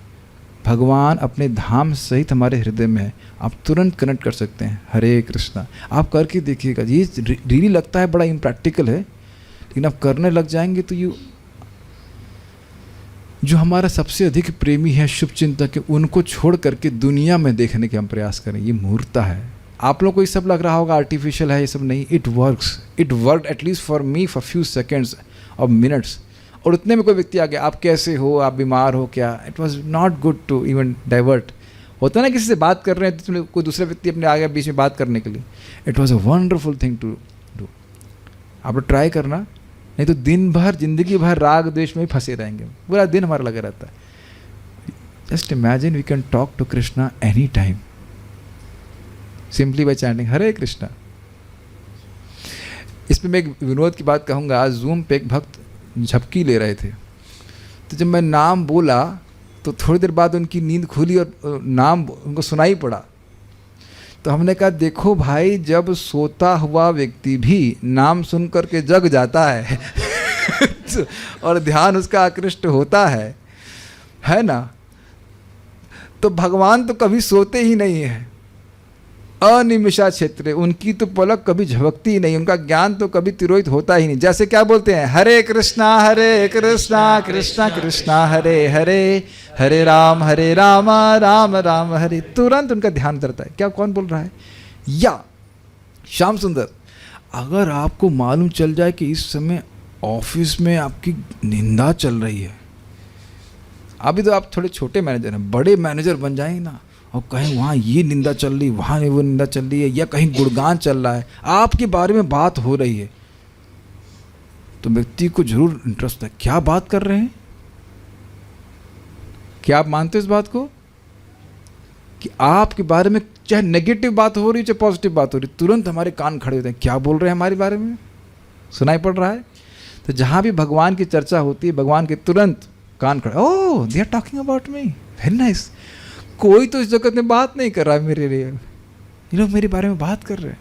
भगवान अपने धाम सहित हमारे हृदय में है, आप तुरंत कनेक्ट कर सकते हैं। हरे कृष्णा आप करके देखिएगा। ये रियली लगता है बड़ा इम्प्रैक्टिकल है, लेकिन आप करने लग जाएंगे तो यू, जो हमारा सबसे अधिक प्रेमी है शुभ चिंतक है, उनको छोड़ करके दुनिया में देखने के हम प्रयास करें। ये मूर्ता है। आप लोग को ये सब लग रहा होगा आर्टिफिशियल है, ये सब नहीं। It works, it work at least for me for few seconds और मिनट्स। और उतने में कोई व्यक्ति आ गया, आप कैसे हो, आप बीमार हो क्या? It was not good to even divert. होता ना किसी से बात कर रहे हैं तो कोई दूसरा व्यक्ति अपने आ गया बीच में बात करने के लिए। It was a wonderful thing to do. आप लोग ट्राई करना, नहीं तो दिन भर जिंदगी भर राग द्वेष में ही फंसे रहेंगे, पूरा दिन हमारा लगा रहता है। Just imagine we can talk to Krishna any time simply by chanting Hare Krishna. इसमें मैं एक विनोद की बात कहूँगा। आज जूम पे एक भक्त झपकी ले रहे थे, तो जब मैं नाम बोला तो थोड़ी देर बाद उनकी नींद खुली और नाम उनको सुनाई पड़ा। तो हमने कहा देखो भाई, जब सोता हुआ व्यक्ति भी नाम सुन करके जग जाता है और ध्यान उसका आकृष्ट होता है ना, तो भगवान तो कभी सोते ही नहीं है। अनिमिषा क्षेत्र, उनकी तो पलक कभी झपकती ही नहीं, उनका ज्ञान तो कभी तिरोहित होता ही नहीं। जैसे क्या बोलते हैं, हरे कृष्णा कृष्णा कृष्णा हरे हरे, हरे राम राम राम हरे। तुरंत उनका ध्यान करता है। क्या कौन बोल रहा है? या श्याम सुंदर, अगर आपको मालूम चल जाए कि इस समय ऑफिस में आपकी निंदा चल रही है, अभी तो आप थोड़े छोटे मैनेजर हैं, बड़े मैनेजर बन जाएंगे ना, और कहीं वहाँ ये निंदा चल रही, वहाँ वो निंदा चल रही है, या कहीं गुणगान चल रहा है, आपके बारे में बात हो रही है, तो व्यक्ति को जरूर इंटरेस्ट है, क्या बात कर रहे हैं? क्या आप मानते हो इस बात को कि आपके बारे में चाहे नेगेटिव बात हो रही चाहे पॉजिटिव बात हो रही, तुरंत हमारे कान खड़े होते हैं, क्या बोल रहे हैं हमारे बारे में, सुनाई पड़ रहा है? तो तो जहाँ भी भगवान की चर्चा होती है भगवान के तुरंत कान खड़े, oh they are talking about me, very nice. कोई तो इस जगत में बात नहीं कर रहा है मेरे लिए, ये लोग मेरे बारे में बात कर रहे हैं।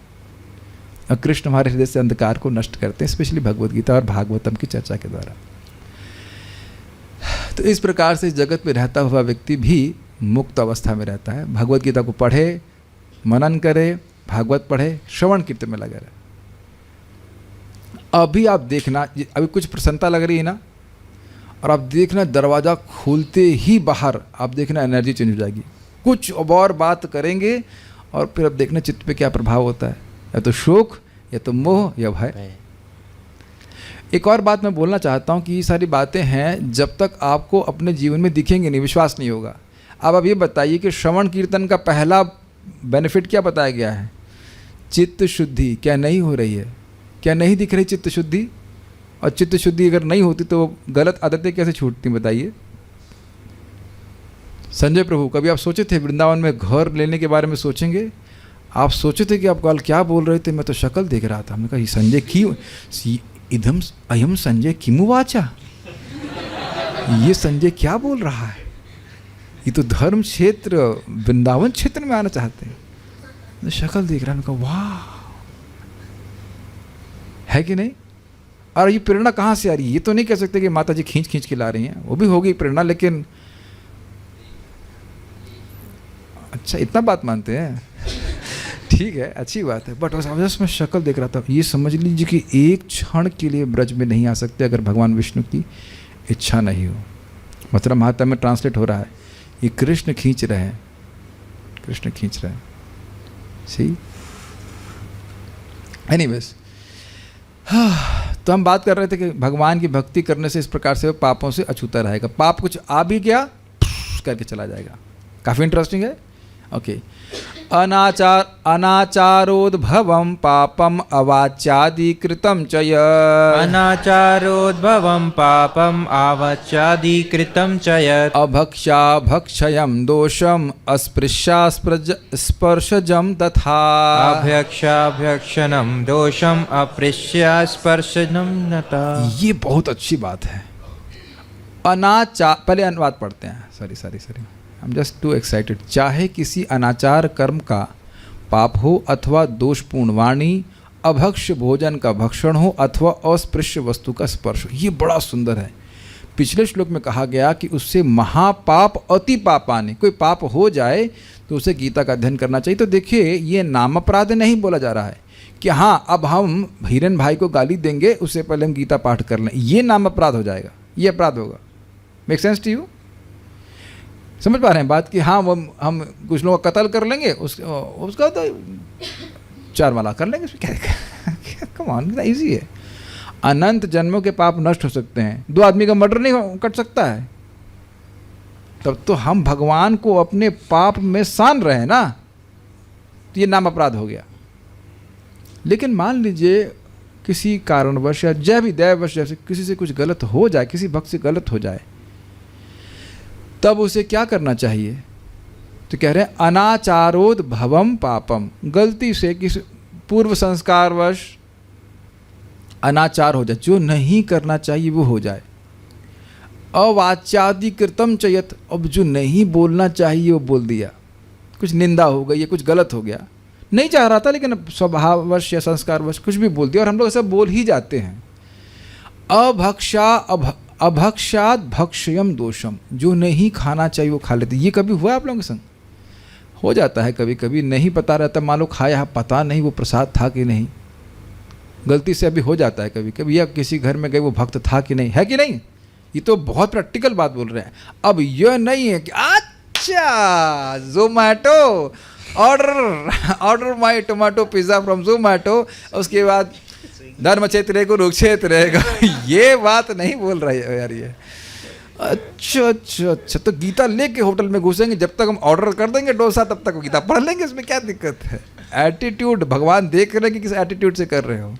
और कृष्ण हमारे हृदय से अंधकार को नष्ट करते हैं, स्पेशली भगवद गीता और भागवतम की चर्चा के द्वारा। तो इस प्रकार से इस जगत में रहता हुआ व्यक्ति भी मुक्त अवस्था में रहता है। भगवद गीता को पढ़े, मनन करे, भागवत पढ़े, श्रवण कीर्तन में लगा रहे। अभी आप देखना, अभी कुछ प्रसन्नता लग रही है ना, और आप देखना दरवाज़ा खुलते ही बाहर आप देखना एनर्जी चेंज हो जाएगी। कुछ और बात करेंगे और फिर अब देखना चित्त पे क्या प्रभाव होता है, या तो शोक, या तो मोह, या भय। एक और बात मैं बोलना चाहता हूँ कि ये सारी बातें हैं जब तक आपको अपने जीवन में दिखेंगे नहीं, विश्वास नहीं होगा। अब ये बताइए कि श्रवण कीर्तन का पहला बेनिफिट क्या बताया गया है? चित्त शुद्धि। क्या नहीं हो रही है? क्या नहीं दिख रही चित्त शुद्धि? और चित्त शुद्धि अगर नहीं होती तो गलत आदतें कैसे छूटती बताइए? संजय प्रभु, कभी आप सोचे थे वृंदावन में घर लेने के बारे में सोचेंगे? आप सोचे थे कि आप कल क्या बोल रहे थे? मैं तो शक्ल देख रहा था, हमने कहा ये संजय की इदम अयम संजय किमु वाचा, ये संजय क्या बोल रहा है? ये तो धर्म क्षेत्र वृंदावन क्षेत्र में आना चाहते हैं। तो शक्ल देख रहा है, कहा वाह, है कि नहीं? और ये प्रेरणा कहाँ से आ रही है? ये तो नहीं कह सकते कि माता जी खींच खींच के ला रही हैं, वो भी होगी प्रेरणा, लेकिन अच्छा इतना बात मानते हैं, ठीक है, अच्छी बात है। बट मैं शक्ल देख रहा था, ये समझ लीजिए कि एक क्षण के लिए ब्रज में नहीं आ सकते अगर भगवान विष्णु की इच्छा नहीं हो। मतलब महात्मा में ट्रांसलेट हो रहा है, ये कृष्ण खींच रहे हैं, कृष्ण खींच रहे हैं। सही। एनीवेज, तो हम बात कर रहे थे कि भगवान की भक्ति करने से इस प्रकार से वो पापों से अछूता रहेगा। पाप कुछ आ भी गया करके चला जाएगा। काफ़ी इंटरेस्टिंग है। ओके। अनाचारोद्भवं पापम अवाच्यादिकृतं च यत्, अनाचारोद्भवं पापम अवाच्यादिकृतं च यत्, अभक्ष्याभक्षयं दोषम अस्पृश्यास्पर्शजं तथा, अभक्षाभक्षणं दोषम अपृश्यास्पर्शनं तथा। ये बहुत अच्छी बात है। पहले अनुवाद पढ़ते हैं। Sorry I am just to excited. चाहे किसी अनाचार कर्म का पाप हो अथवा दोषपूर्ण वाणी, अभक्ष्य भोजन का भक्षण हो अथवा अस्पृश्य वस्तु का स्पर्श हो। ये बड़ा सुंदर है। पिछले श्लोक में कहा गया कि उससे महापाप अति पापानि, कोई पाप हो जाए तो उसे गीता का अध्ययन करना चाहिए। तो देखिए, ये नाम अपराध नहीं बोला जा रहा है कि हाँ अब हम हिरन भाई को गाली देंगे, उससे पहले हम गीता पाठ कर लें, ये नाम अपराध हो जाएगा, ये अपराध होगा। Make sense to you? समझ पा रहे हैं बात कि हाँ वो हम कुछ लोगों का कत्ल कर लेंगे, उसका तो 4 माला कर लेंगे, उसमें क्या कम ऑन, इतना ईजी है। अनंत जन्मों के पाप नष्ट हो सकते हैं। 2 आदमी का मर्डर नहीं कट सकता है। तब तो हम भगवान को अपने पाप में सान रहे हैं ना, तो ये नाम अपराध हो गया। लेकिन मान लीजिए किसी कारणवश या जय भी दैववश जैसे किसी से कुछ गलत हो जाए, किसी भक्त से गलत हो जाए, तब उसे क्या करना चाहिए? तो कह रहे हैं अनाचारोद्भवम पापम, गलती से किसी पूर्व संस्कारवश अनाचार हो जाए, जो नहीं करना चाहिए वो हो जाए। अवाच्यादिकृतं च यत्, अब जो नहीं बोलना चाहिए वो बोल दिया, कुछ निंदा हो गई, कुछ गलत हो गया, नहीं चाह रहा था लेकिन स्वभाववश या संस्कारवश कुछ भी बोल दिया, और हम लोग ऐसा बोल ही जाते हैं। अभक्षात भक्षयम दोषम, जो नहीं खाना चाहिए वो खा लेते। ये कभी हुआ आप लोगों के संग? हो जाता है कभी कभी, नहीं पता रहता, मान लो खाया, पता नहीं वो प्रसाद था कि नहीं, गलती से अभी हो जाता है कभी कभी। या किसी घर में गए, वो भक्त था कि नहीं, है कि नहीं? ये तो बहुत प्रैक्टिकल बात बोल रहे हैं। अब यह नहीं है कि अच्छा Zomato order my tomato pizza from Zomato, उसके बाद धर्म क्षेत्र को रुख क्षेत्र ये बात नहीं बोल रही है यार ये। अच्छा, तो गीता लेके होटल में घुसेंगे, जब तक हम ऑर्डर कर देंगे डोसा तब तक गीता पढ़ लेंगे, इसमें क्या दिक्कत है? एटीट्यूड, भगवान देख रहे हैं कि किस एटीट्यूड से कर रहे हो।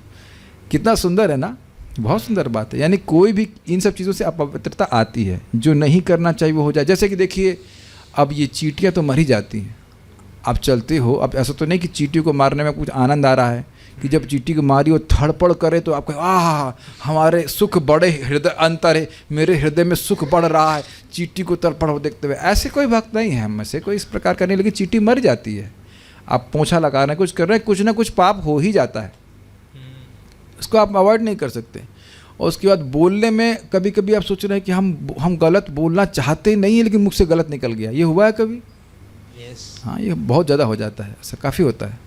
कितना सुंदर है ना, बहुत सुंदर बात है। यानी कोई भी इन सब चीज़ों से अपवित्रता आती है, जो नहीं करना चाहिए वो हो जाए। जैसे कि देखिए, अब ये चींटियाँ तो मर ही जाती हैं, आप चलते हो, अब ऐसा तो नहीं कि चींटियों को मारने में कुछ आनंद आ रहा है, कि जब चींटी को मारी वो थड़पड़ करे तो आपको हमारे सुख बड़े हृदय अंतर है, मेरे हृदय में सुख बढ़ रहा है चींटी को तड़पड़ देखते हुए। ऐसे कोई भक्त नहीं है हम में से कोई इस प्रकार करने, लेकिन चींटी मर जाती है। आप पोंछा लगा रहे हैं, कुछ कर रहे हैं, कुछ ना कुछ पाप हो ही जाता है, उसको आप अवॉइड नहीं कर सकते। और उसके बाद बोलने में कभी कभी आप सोच रहे हैं कि हम गलत बोलना चाहते नहीं है लेकिन मुख से गलत निकल गया, ये हुआ है कभी? हाँ, ये बहुत ज़्यादा हो जाता है, ऐसा काफ़ी होता है।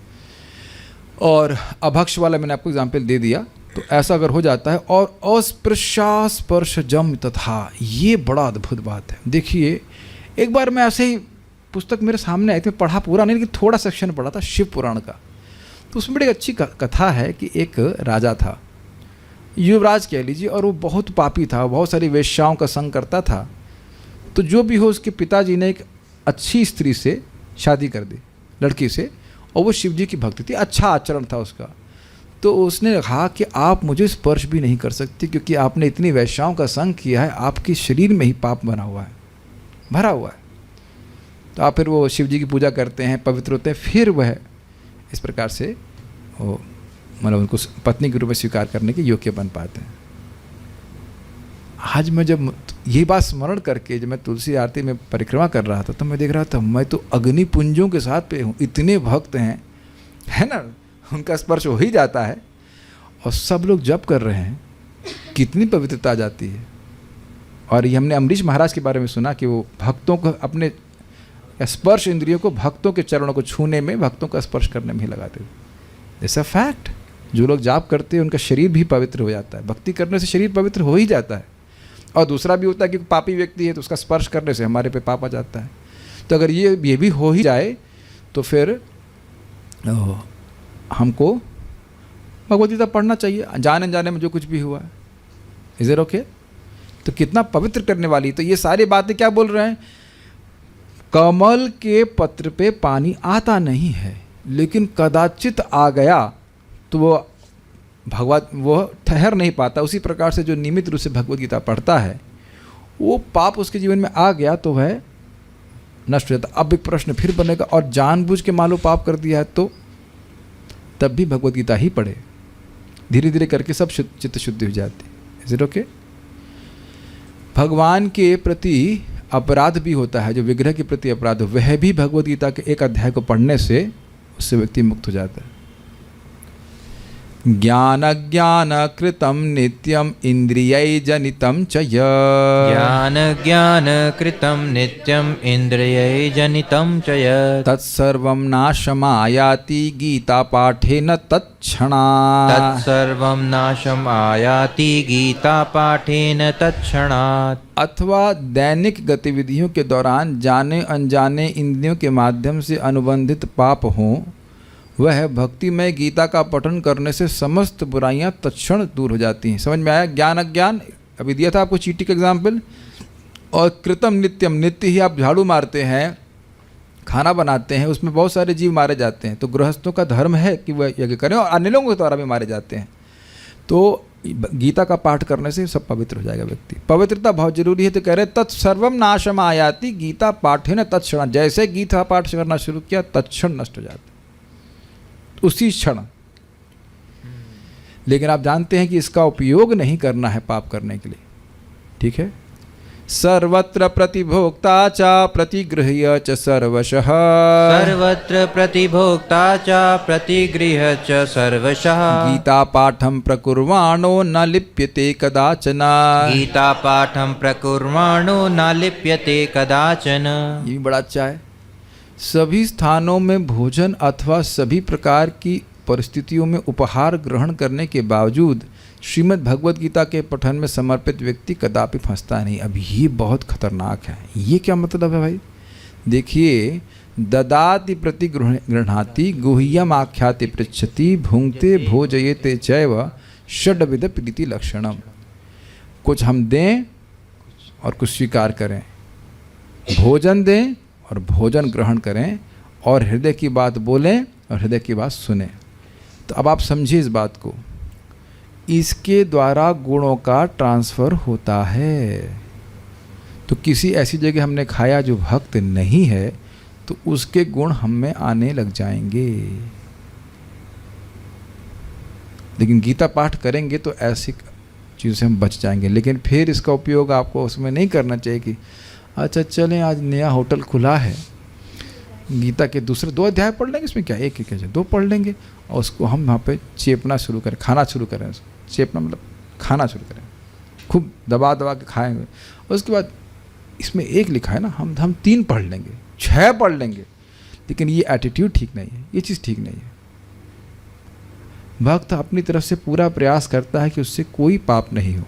और अभक्ष वाला मैंने आपको एग्जाम्पल दे दिया, तो ऐसा अगर हो जाता है। और अस्पृशास्पर्शजम तथा, ये बड़ा अद्भुत बात है। देखिए, एक बार मैं ऐसे ही पुस्तक मेरे सामने आई थी, पढ़ा पूरा नहीं लेकिन थोड़ा सेक्शन पढ़ा था शिव पुराण का, तो उसमें बड़ी अच्छी कथा है कि एक राजा था, युवराज कह लीजिए, और वो बहुत पापी था, बहुत सारी वेश्याओं का संग करता था। तो जो भी हो, उसके पिताजी ने एक अच्छी स्त्री से शादी कर दी, लड़की से, और वो शिव जी की भक्ति थी, अच्छा आचरण था उसका। तो उसने कहा कि आप मुझे स्पर्श भी नहीं कर सकती क्योंकि आपने इतनी वैश्याओं का संग किया है, आपके शरीर में ही पाप बना हुआ है, भरा हुआ है। तो आप फिर वो शिव जी की पूजा करते हैं, पवित्र होते हैं, फिर वह इस प्रकार से वो मतलब उनको पत्नी के रूप में स्वीकार करने के योग्य बन पाते हैं। आज मैं जब ये बात स्मरण करके जब मैं तुलसी आरती में परिक्रमा कर रहा था, तो मैं देख रहा था मैं तो अग्नि पुंजों के साथ पे हूँ, इतने भक्त हैं, है ना, उनका स्पर्श हो ही जाता है, और सब लोग जप कर रहे हैं, कितनी पवित्रता आ जाती है। और ये हमने अम्बरीश महाराज के बारे में सुना कि वो भक्तों को अपने स्पर्श इंद्रियों को भक्तों के चरणों को छूने में, भक्तों का स्पर्श करने में ही लगाते थे। It's a fact. जो लोग जाप करते हैं उनका शरीर भी पवित्र हो जाता है, भक्ति करने से शरीर पवित्र हो ही जाता है। और दूसरा भी होता है कि पापी व्यक्ति है तो उसका स्पर्श करने से हमारे पे पाप आ जाता है। तो अगर ये भी हो ही जाए तो फिर हमको भगवद गीता पढ़ना चाहिए, जाने अनजाने में जो कुछ भी हुआ है। Is it okay? तो कितना पवित्र करने वाली। तो ये सारी बातें क्या बोल रहे हैं? कमल के पत्र पे पानी आता नहीं है, लेकिन कदाचित आ गया तो वो ठहर नहीं पाता। उसी प्रकार से जो नियमित रूप से भगवद गीता पढ़ता है, वो पाप उसके जीवन में आ गया तो वह नष्ट हो जाता। अब एक प्रश्न फिर बनेगा, और जानबूझ के मान लो पाप कर दिया है तो तब भी भगवद गीता ही पढ़े, धीरे धीरे करके सब चित्त शुद्धि हो जाती है। Is it okay? भगवान के प्रति अपराध भी होता है, जो विग्रह के प्रति अपराध, वह भी भगवद गीता के एक अध्याय को पढ़ने से उससे व्यक्ति मुक्त हो जाता है। ज्ञान ज्ञान कृतम नित्यम इंद्रियै जनितम च यत्। ज्ञान ज्ञान कृतं नित्यं इन्द्रियै जनितं च यत्। तत्सर्वं नाशमायाति गीता पाठेन तत्क्षणात्। तत्सर्वं नाशम् आयाति गीता पाठेन तत्क्षणात्। अथवा दैनिक गतिविधियों के दौरान जाने अनजाने इंद्रियों के माध्यम से अनुबंधित पाप हों, वह भक्तिमय गीता का पठन करने से समस्त बुराइयां तत्क्षण दूर हो जाती हैं। समझ में आया? ज्ञान अज्ञान अभी दिया था आपको चींटी का एग्जाम्पल। और कृतम नित्यम, नित्य ही आप झाड़ू मारते हैं, खाना बनाते हैं, उसमें बहुत सारे जीव मारे जाते हैं। तो गृहस्थों का धर्म है कि वह यज्ञ करें, और अन्य लोगों के द्वारा भी मारे जाते हैं। तो गीता का पाठ करने से सब पवित्र हो जाएगा व्यक्ति। पवित्रता बहुत जरूरी है। तो कह रहे तत्सर्वम नाशम आयाति गीता पाठेन तत्क्षण। जैसे गीता पाठ करना शुरू किया तत्क्षण नष्ट हो जाता, उसी क्षण। लेकिन आप जानते हैं कि इसका उपयोग नहीं करना है पाप करने के लिए, ठीक है? सर्वत्र प्रतिभोक्ता च प्रतिगृह्य च सर्वशः। सर्वत्र प्रतिभोक्ता च प्रतिगृह्य च सर्वशः। गीता पाठं प्रकुर्वाणो न लिप्यते कदाचन। गीता पाठं प्रकुर्वाणो न लिप्यते कदाचन। ये भी बड़ा अच्छा है। सभी स्थानों में भोजन अथवा सभी प्रकार की परिस्थितियों में उपहार ग्रहण करने के बावजूद श्रीमद् भगवद गीता के पठन में समर्पित व्यक्ति कदापि फंसता नहीं। अब ये बहुत खतरनाक है। ये क्या मतलब है भाई? देखिए, ददाति प्रति गृह्णाति गुह्यम आख्याति पृच्छति भुंक्ते भोजयेते चैव षड्विध प्रीति लक्षणम। कुछ हम दें और कुछ स्वीकार करें, भोजन दें और भोजन ग्रहण करें, और हृदय की बात बोलें और हृदय की बात सुने। तो अब आप समझिए इस बात को, इसके द्वारा गुणों का ट्रांसफ़र होता है। तो किसी ऐसी जगह हमने खाया जो भक्त नहीं है, तो उसके गुण हम में आने लग जाएंगे। लेकिन गीता पाठ करेंगे तो ऐसी चीज़ों से हम बच जाएंगे। लेकिन फिर इसका उपयोग आपको उसमें नहीं करना चाहिए कि अच्छा चलें आज नया होटल खुला है, गीता के दूसरे 2 अध्याय पढ़ लेंगे, इसमें क्या एक एक 2 पढ़ लेंगे और उसको हम वहाँ पे चेपना शुरू करें, खाना शुरू करें। चेपना मतलब खाना शुरू करें, खूब दबा दबा के खाएंगे। उसके बाद इसमें 1 लिखा है ना, हम 3 पढ़ लेंगे, 6 पढ़ लेंगे। लेकिन ये एटीट्यूड ठीक नहीं है, ये चीज़ ठीक नहीं है। भक्त अपनी तरफ से पूरा प्रयास करता है कि उससे कोई पाप नहीं हो,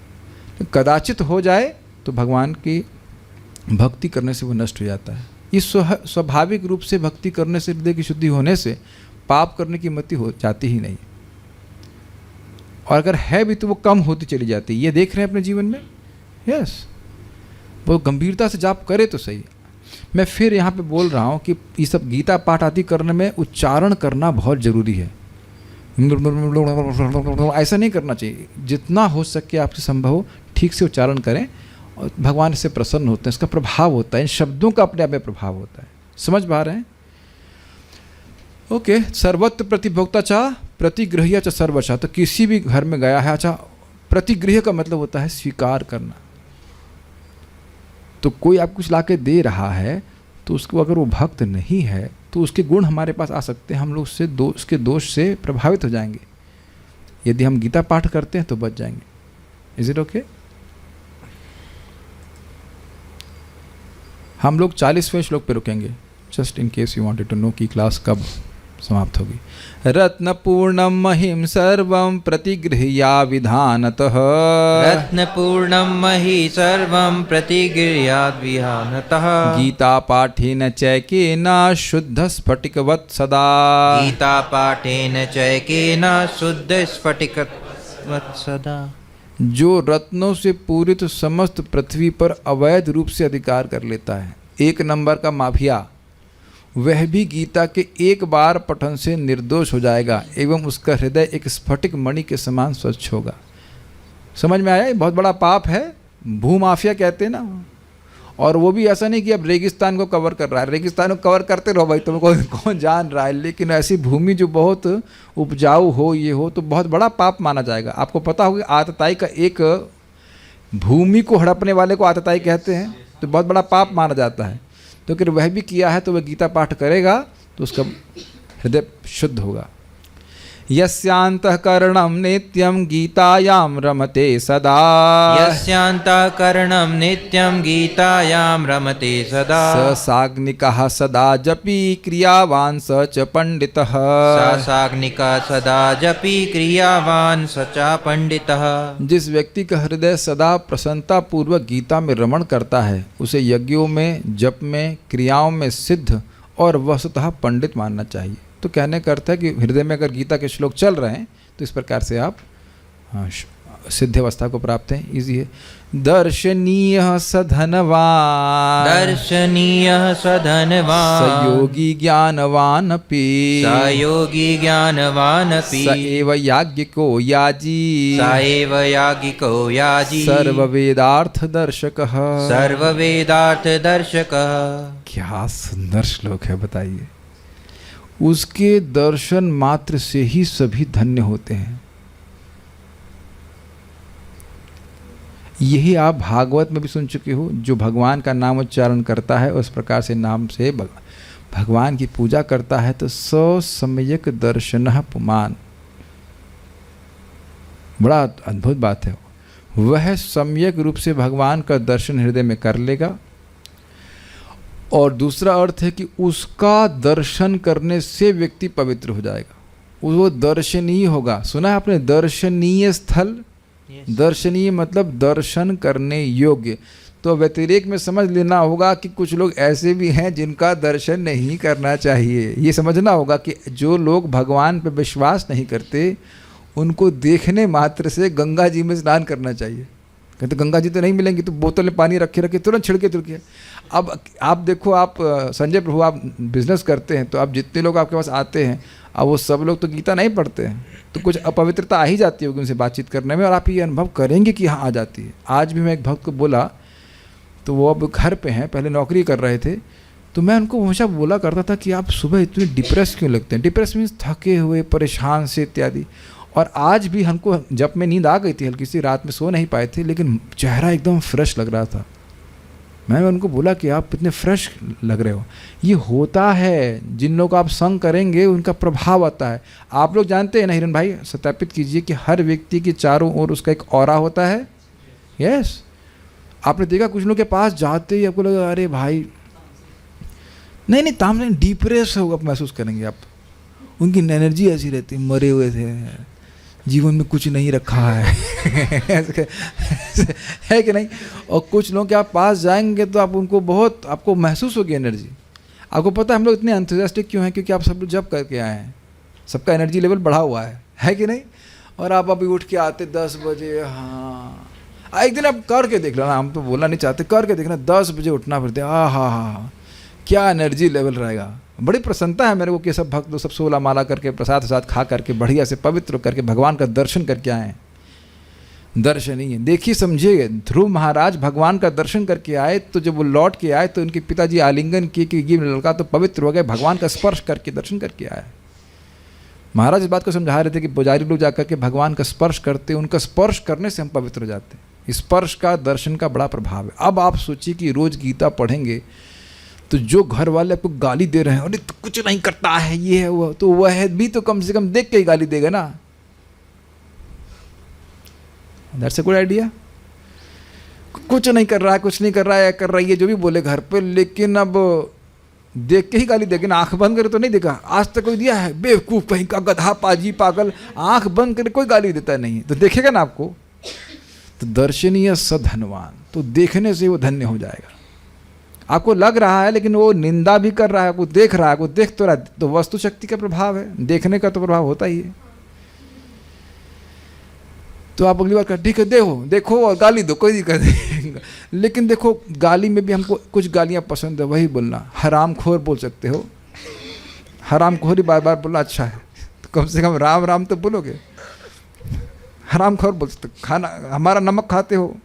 तो कदाचित हो जाए तो भगवान की भक्ति करने से वो नष्ट हो जाता है। ये स्वाभाविक रूप से भक्ति करने से, हृदय की शुद्धि होने से पाप करने की मति हो जाती ही नहीं, और अगर है भी तो वो कम होती चली जाती है। ये देख रहे हैं अपने जीवन में। यस, वो गंभीरता से जाप करे तो सही। मैं फिर यहाँ पे बोल रहा हूँ कि ये सब गीता पाठ आदि करने में उच्चारण करना बहुत ज़रूरी है। ऐसा नहीं करना चाहिए, जितना हो सके आपसे संभव हो ठीक से उच्चारण करें, और भगवान इससे प्रसन्न होते हैं, इसका प्रभाव होता है, इन शब्दों का अपने आप में प्रभाव होता है। समझ पा रहे हैं? ओके। सर्वत्र प्रतिभोक्ता चा प्रतिगृह्य च सर्वचा, तो किसी भी घर में गया है, अच्छा प्रतिगृह्य का मतलब होता है स्वीकार करना। तो कोई आप कुछ लाके दे रहा है तो उसको अगर वो भक्त नहीं है तो उसके गुण हमारे पास आ सकते हैं, हम लोग उससे उसके दोष से प्रभावित हो जाएंगे। यदि हम गीता पाठ करते हैं तो बच जाएंगे। Is it okay? हम लोग 40वें श्लोक पे रुकेंगे, just in case you wanted to know कि क्लास कब समाप्त होगी। रत्नपूर्णम महिम सर्वं प्रतिगृह्या विधानतः, रत्नपूर्णं महि सर्वं प्रतिगृह्याद् विधानतः, गीता पाठेन चैकेन शुद्ध स्फटिकवत् सदा, गीता पाठेन चैकेन शुद्ध स्फटिकवत् सदा। जो रत्नों से पूरित समस्त पृथ्वी पर अवैध रूप से अधिकार कर लेता है, 1 नंबर का माफिया, वह भी गीता के एक बार पठन से निर्दोष हो जाएगा एवं उसका हृदय एक स्फटिक मणि के समान स्वच्छ होगा। समझ में आया? ये बहुत बड़ा पाप है, भूमाफिया कहते हैं ना। और वो भी ऐसा नहीं कि अब रेगिस्तान को कवर कर रहा है, रेगिस्तान को कवर करते रहो भाई, तुमको कौन जान रहा है। लेकिन ऐसी भूमि जो बहुत उपजाऊ हो, ये हो, तो बहुत बड़ा पाप माना जाएगा। आपको पता होगा आतताई का, एक भूमि को हड़पने वाले को आतताई कहते हैं, तो बहुत बड़ा पाप माना जाता है। तो अगर वह भी किया है तो वह गीता पाठ करेगा तो उसका हृदय शुद्ध होगा। यस्यान्तःकरणं नित्यं गीतायां रमते सदा, यस्यान्तःकरणं नित्यं गीतायां रमते सदा, स साग्निकः सदा जपी क्रियावान् स च पंडितः, स साग्निकः सदा जपी क्रियावान् स च पंडितः। जिस व्यक्ति का हृदय सदा प्रसन्नता पूर्वक गीता में रमण करता है, उसे यज्ञों में, जप में, क्रियाओं में सिद्ध और वस्तुतः पंडित मानना चाहिए। तो कहने का अर्थ है कि हृदय में अगर गीता के श्लोक चल रहे हैं तो इस प्रकार से आप सिद्ध अवस्था को प्राप्त हैं। इजी है। दर्शनीय सधनवान, दर्शनीय सधनवान, सयोगी ज्ञानवान अपि, सयोगी ज्ञानवान अपि, स एव याज्ञिको याजी, स एव याज्ञिको याजी, सर्ववेदार्थ दर्शकः, सर्ववेदार्थ दर्शकः। क्या सुंदर श्लोक है, बताइए। उसके दर्शन मात्र से ही सभी धन्य होते हैं। यही आप भागवत में भी सुन चुके हो। जो भगवान का नाम उच्चारण करता है, उस प्रकार से नाम से भगवान की पूजा करता है, तो सम्यक दर्शनः पुमान। बड़ा अद्भुत बात है। वह सम्यक रूप से भगवान का दर्शन हृदय में कर लेगा। और दूसरा अर्थ है कि उसका दर्शन करने से व्यक्ति पवित्र हो जाएगा, वो दर्शनीय होगा। सुना है आपने दर्शनीय स्थल? दर्शनीय मतलब दर्शन करने योग्य। तो व्यतिरेक में समझ लेना होगा कि कुछ लोग ऐसे भी हैं जिनका दर्शन नहीं करना चाहिए। ये समझना होगा कि जो लोग भगवान पर विश्वास नहीं करते, उनको देखने मात्र से गंगा जी में स्नान करना चाहिए। कहते गंगा जी तो नहीं मिलेंगी, तो बोतल में पानी रखे रखे तुरंत छिड़के। अब आप देखो, आप संजय प्रभु, आप बिजनेस करते हैं, तो आप जितने लोग आपके पास आते हैं, अब वो सब लोग तो गीता नहीं पढ़ते हैं, तो कुछ अपवित्रता आ ही जाती होगी उनसे बातचीत करने में, और आप ये अनुभव करेंगे कि हाँ आ जाती है। आज भी मैं एक भक्त को बोला, तो वो अब घर पे हैं, पहले नौकरी कर रहे थे, तो मैं उनको हमेशा बोला करता था कि आप सुबह इतने डिप्रेस क्यों लगते हैं। डिप्रेस मीन्स थके हुए, परेशान से इत्यादि। और आज भी हमको जब में नींद आ गई थी, हल्की सी, रात में सो नहीं पाए थे, लेकिन चेहरा एकदम फ्रेश लग रहा था। मैंने उनको बोला कि आप इतने फ्रेश लग रहे हो। ये होता है, जिन लोग आप संग करेंगे उनका प्रभाव आता है। आप लोग जानते हैं ना हिरन भाई, सत्यापित कीजिए कि हर व्यक्ति के चारों ओर उसका एक ऑरा होता है। यस, आपने देखा कुछ लोग के पास जाते ही आपको लगा अरे भाई, नहीं तामने डिप्रेस होगा महसूस करेंगे आप। उनकी एनर्जी ऐसी रहती, मरे हुए थे, जीवन में कुछ नहीं रखा है है कि नहीं। और कुछ लोग के आप पास जाएंगे तो आप उनको बहुत, आपको महसूस होगी एनर्जी। आपको पता है हम लोग इतने एंथुसियास्टिक क्यों हैं? क्योंकि आप सब लोग जब करके आए हैं, सबका एनर्जी लेवल बढ़ा हुआ है कि नहीं। और आप अभी उठ के आते 10 बजे, हाँ एक दिन आप करके देख लो ना, हम तो बोलना नहीं चाहते, करके देखना, 10 बजे उठना पड़ता है, हाँ क्या एनर्जी लेवल रहेगा। बड़ी प्रसन्नता है मेरे को कि सब भक्त लोग सब 16 माला करके प्रसाद वसाद खा करके बढ़िया से पवित्र करके भगवान का दर्शन करके आए हैं। दर्शन ही है, देखिए समझिए, ध्रुव महाराज भगवान का दर्शन करके आए, तो जब वो लौट के आए तो उनके पिताजी आलिंगन किए कि ये लड़का तो पवित्र हो गया, भगवान का स्पर्श करके दर्शन करके आया। महाराज इस बात को समझा रहे थे कि पुजारी लोग जाकर के भगवान का स्पर्श करते, उनका स्पर्श करने से हम पवित्र हो जाते हैं। स्पर्श का, दर्शन का बड़ा प्रभाव है। अब आप सोचिए कि रोज गीता पढ़ेंगे तो जो घर वाले आपको गाली दे रहे हैं, अरे तो कुछ नहीं करता है, ये है वो, तो वह भी तो कम से कम देख के ही गाली देगा ना। That's a good idea. कुछ नहीं कर रहा है, कुछ नहीं कर रहा है, कर रही है, जो भी बोले घर पे, लेकिन अब देख के ही गाली देगा ना। आंख बंद करे तो नहीं देखा, आज तक कोई दिया है? बेवकूफ कहीं का, गधा, पाजी, पागल, आंख बंद करे कोई गाली देता नहीं, तो देखेगा ना आपको। तो दर्शनीय सधनवान, तो देखने से वो धन्य हो जाएगा। आपको लग रहा है लेकिन वो निंदा भी कर रहा है, आपको देख रहा है, आपको देख तो रहा है, तो वस्तु शक्ति का प्रभाव है, देखने का तो प्रभाव होता ही है। तो आप अगली बार कर, ठीक है देखो और गाली दो, कोई दिक्कत नहीं, लेकिन देखो गाली में भी हमको कुछ गालियां पसंद है, वही बोलना। हरामखोर बोल सकते हो, हरामखोर ही बार बार बोलना अच्छा है, तो कम से कम राम राम तो बोलोगे। हरामखोर बोल सकते, खाना हमारा नमक खाते हो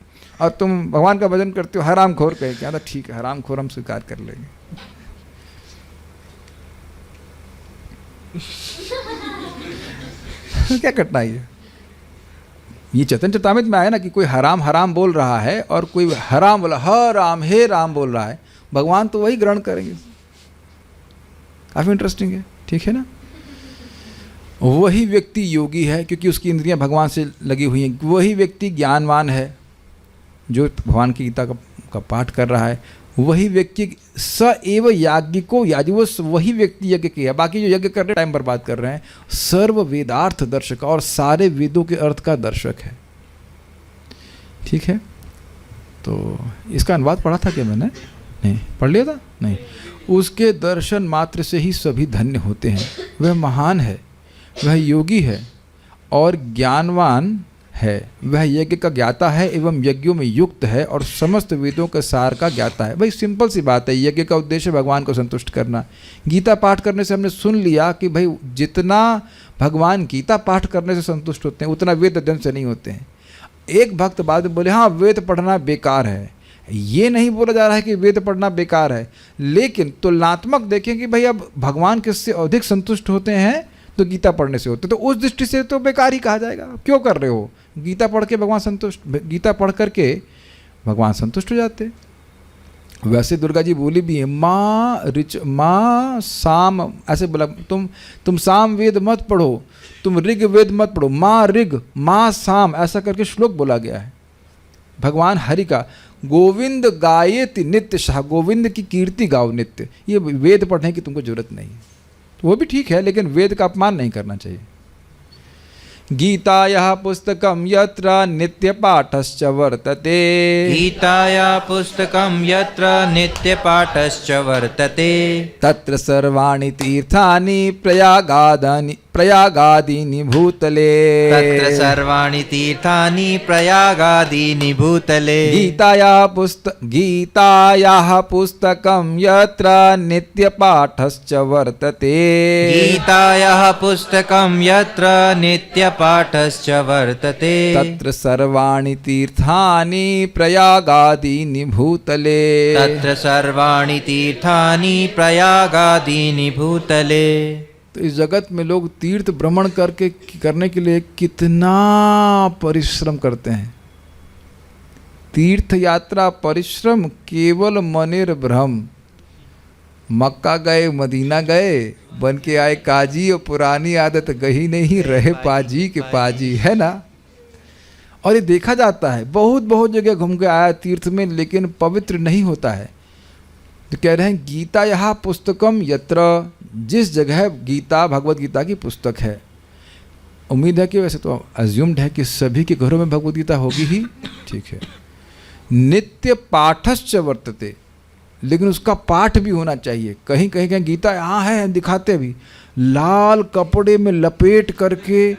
और तुम भगवान का भजन करते हो, हरामखोर कहे क्या? ठीक है, हरामखोर हम स्वीकार कर लेंगे। क्या कठिनाई है? ये चैतन्य चरितामृत में आया ना कि कोई हराम हराम बोल रहा है और कोई हराम बोला, हे राम बोल रहा है, भगवान तो वही ग्रहण करेंगे। काफी इंटरेस्टिंग है, ठीक है ना। वही व्यक्ति योगी है क्योंकि उसकी इंद्रियां भगवान से लगी हुई हैं। वही व्यक्ति ज्ञानवान है जो भगवान की गीता का पाठ कर रहा है। वही व्यक्ति स एव याज्ञिको याजवस, वही व्यक्ति यज्ञ किया। बाकी जो यज्ञ कर रहे टाइम बर्बाद कर रहे हैं, सर्व वेदार्थ दर्शक और सारे वेदों के अर्थ का दर्शक है। ठीक है, तो इसका अनुवाद पढ़ा था क्या मैंने? नहीं पढ़ लिया था, नहीं। उसके दर्शन मात्र से ही सभी धन्य होते हैं। वह महान है, वह योगी है और ज्ञानवान है। वह यज्ञ का ज्ञाता है एवं यज्ञों में युक्त है और समस्त वेदों के सार का ज्ञाता है। भाई सिंपल सी बात है, यज्ञ का उद्देश्य भगवान को संतुष्ट करना। गीता पाठ करने से हमने सुन लिया कि भाई जितना भगवान गीता पाठ करने से संतुष्ट होते हैं उतना वेद अध्ययन से नहीं होते हैं। एक भक्त बाद में बोले हाँ वेद पढ़ना बेकार है, ये नहीं बोला जा रहा है कि वेद पढ़ना बेकार है, लेकिन तुलनात्मक देखें कि भाई अब भगवान किससे अधिक संतुष्ट होते हैं तो गीता पढ़ने से होते, तो उस दृष्टि से तो बेकार ही कहा जाएगा। क्यों कर रहे हो? गीता पढ़ के भगवान संतुष्ट, गीता पढ़ करके भगवान संतुष्ट हो जाते। वैसे दुर्गा जी बोली भी है, माँ साम, ऐसे बोला तुम साम वेद मत पढ़ो, तुम ऋग वेद मत पढ़ो, माँ ऋग माँ साम, ऐसा करके श्लोक बोला गया है। भगवान हरि का गोविंद गायेति नित्य शाह, गोविंद की कीर्ति गाओ नित्य। ये वेद पढ़ने की तुमको जरूरत नहीं है, तो वो भी ठीक है, लेकिन वेद का अपमान नहीं करना चाहिए। गीतायाः पुस्तकं यत्र नित्यपाठश्च वर्तते, गीताया पुस्तकं यत्र नित्यपाठश्च वर्तते, तत्र सर्वाणि तीर्थानि प्रयागादीनि भूतले, तत्र सर्वाणि तीर्थानि प्रयागादीनि भूतले। गीतायाः पुस्तकं यत्र नित्यपाठश्च वर्तते, गीतायाः पुस्तकं यत्र नित्यपाठश्च वर्तते, तत्र सर्वाणि तीर्थानि प्रयागादीनि भूतले, तत्र सर्वाणि तीर्थानि प्रयागादीनि भूतले। तो इस जगत में लोग तीर्थ भ्रमण करने के लिए कितना परिश्रम करते हैं। तीर्थ यात्रा परिश्रम केवल मनेर भ्रम। मक्का गए, मदीना गए, बन के आए काजी, और पुरानी आदत गही नहीं, रहे पाजी के पाजी, है ना। और ये देखा जाता है, बहुत बहुत जगह घूम के आया तीर्थ में, लेकिन पवित्र नहीं होता है। तो कह रहे हैं गीता यहाँ पुस्तकम यत्र, जिस जगह गीता भगवत गीता की पुस्तक है। उम्मीद है कि वैसे तो अज्यूम्ड है कि सभी के घरों में भगवत गीता होगी ही, ठीक है। नित्य पाठश्च वर्तते, लेकिन उसका पाठ भी होना चाहिए। कहीं कहीं कहीं गीता यहाँ है, दिखाते भी लाल कपड़े में लपेट करके,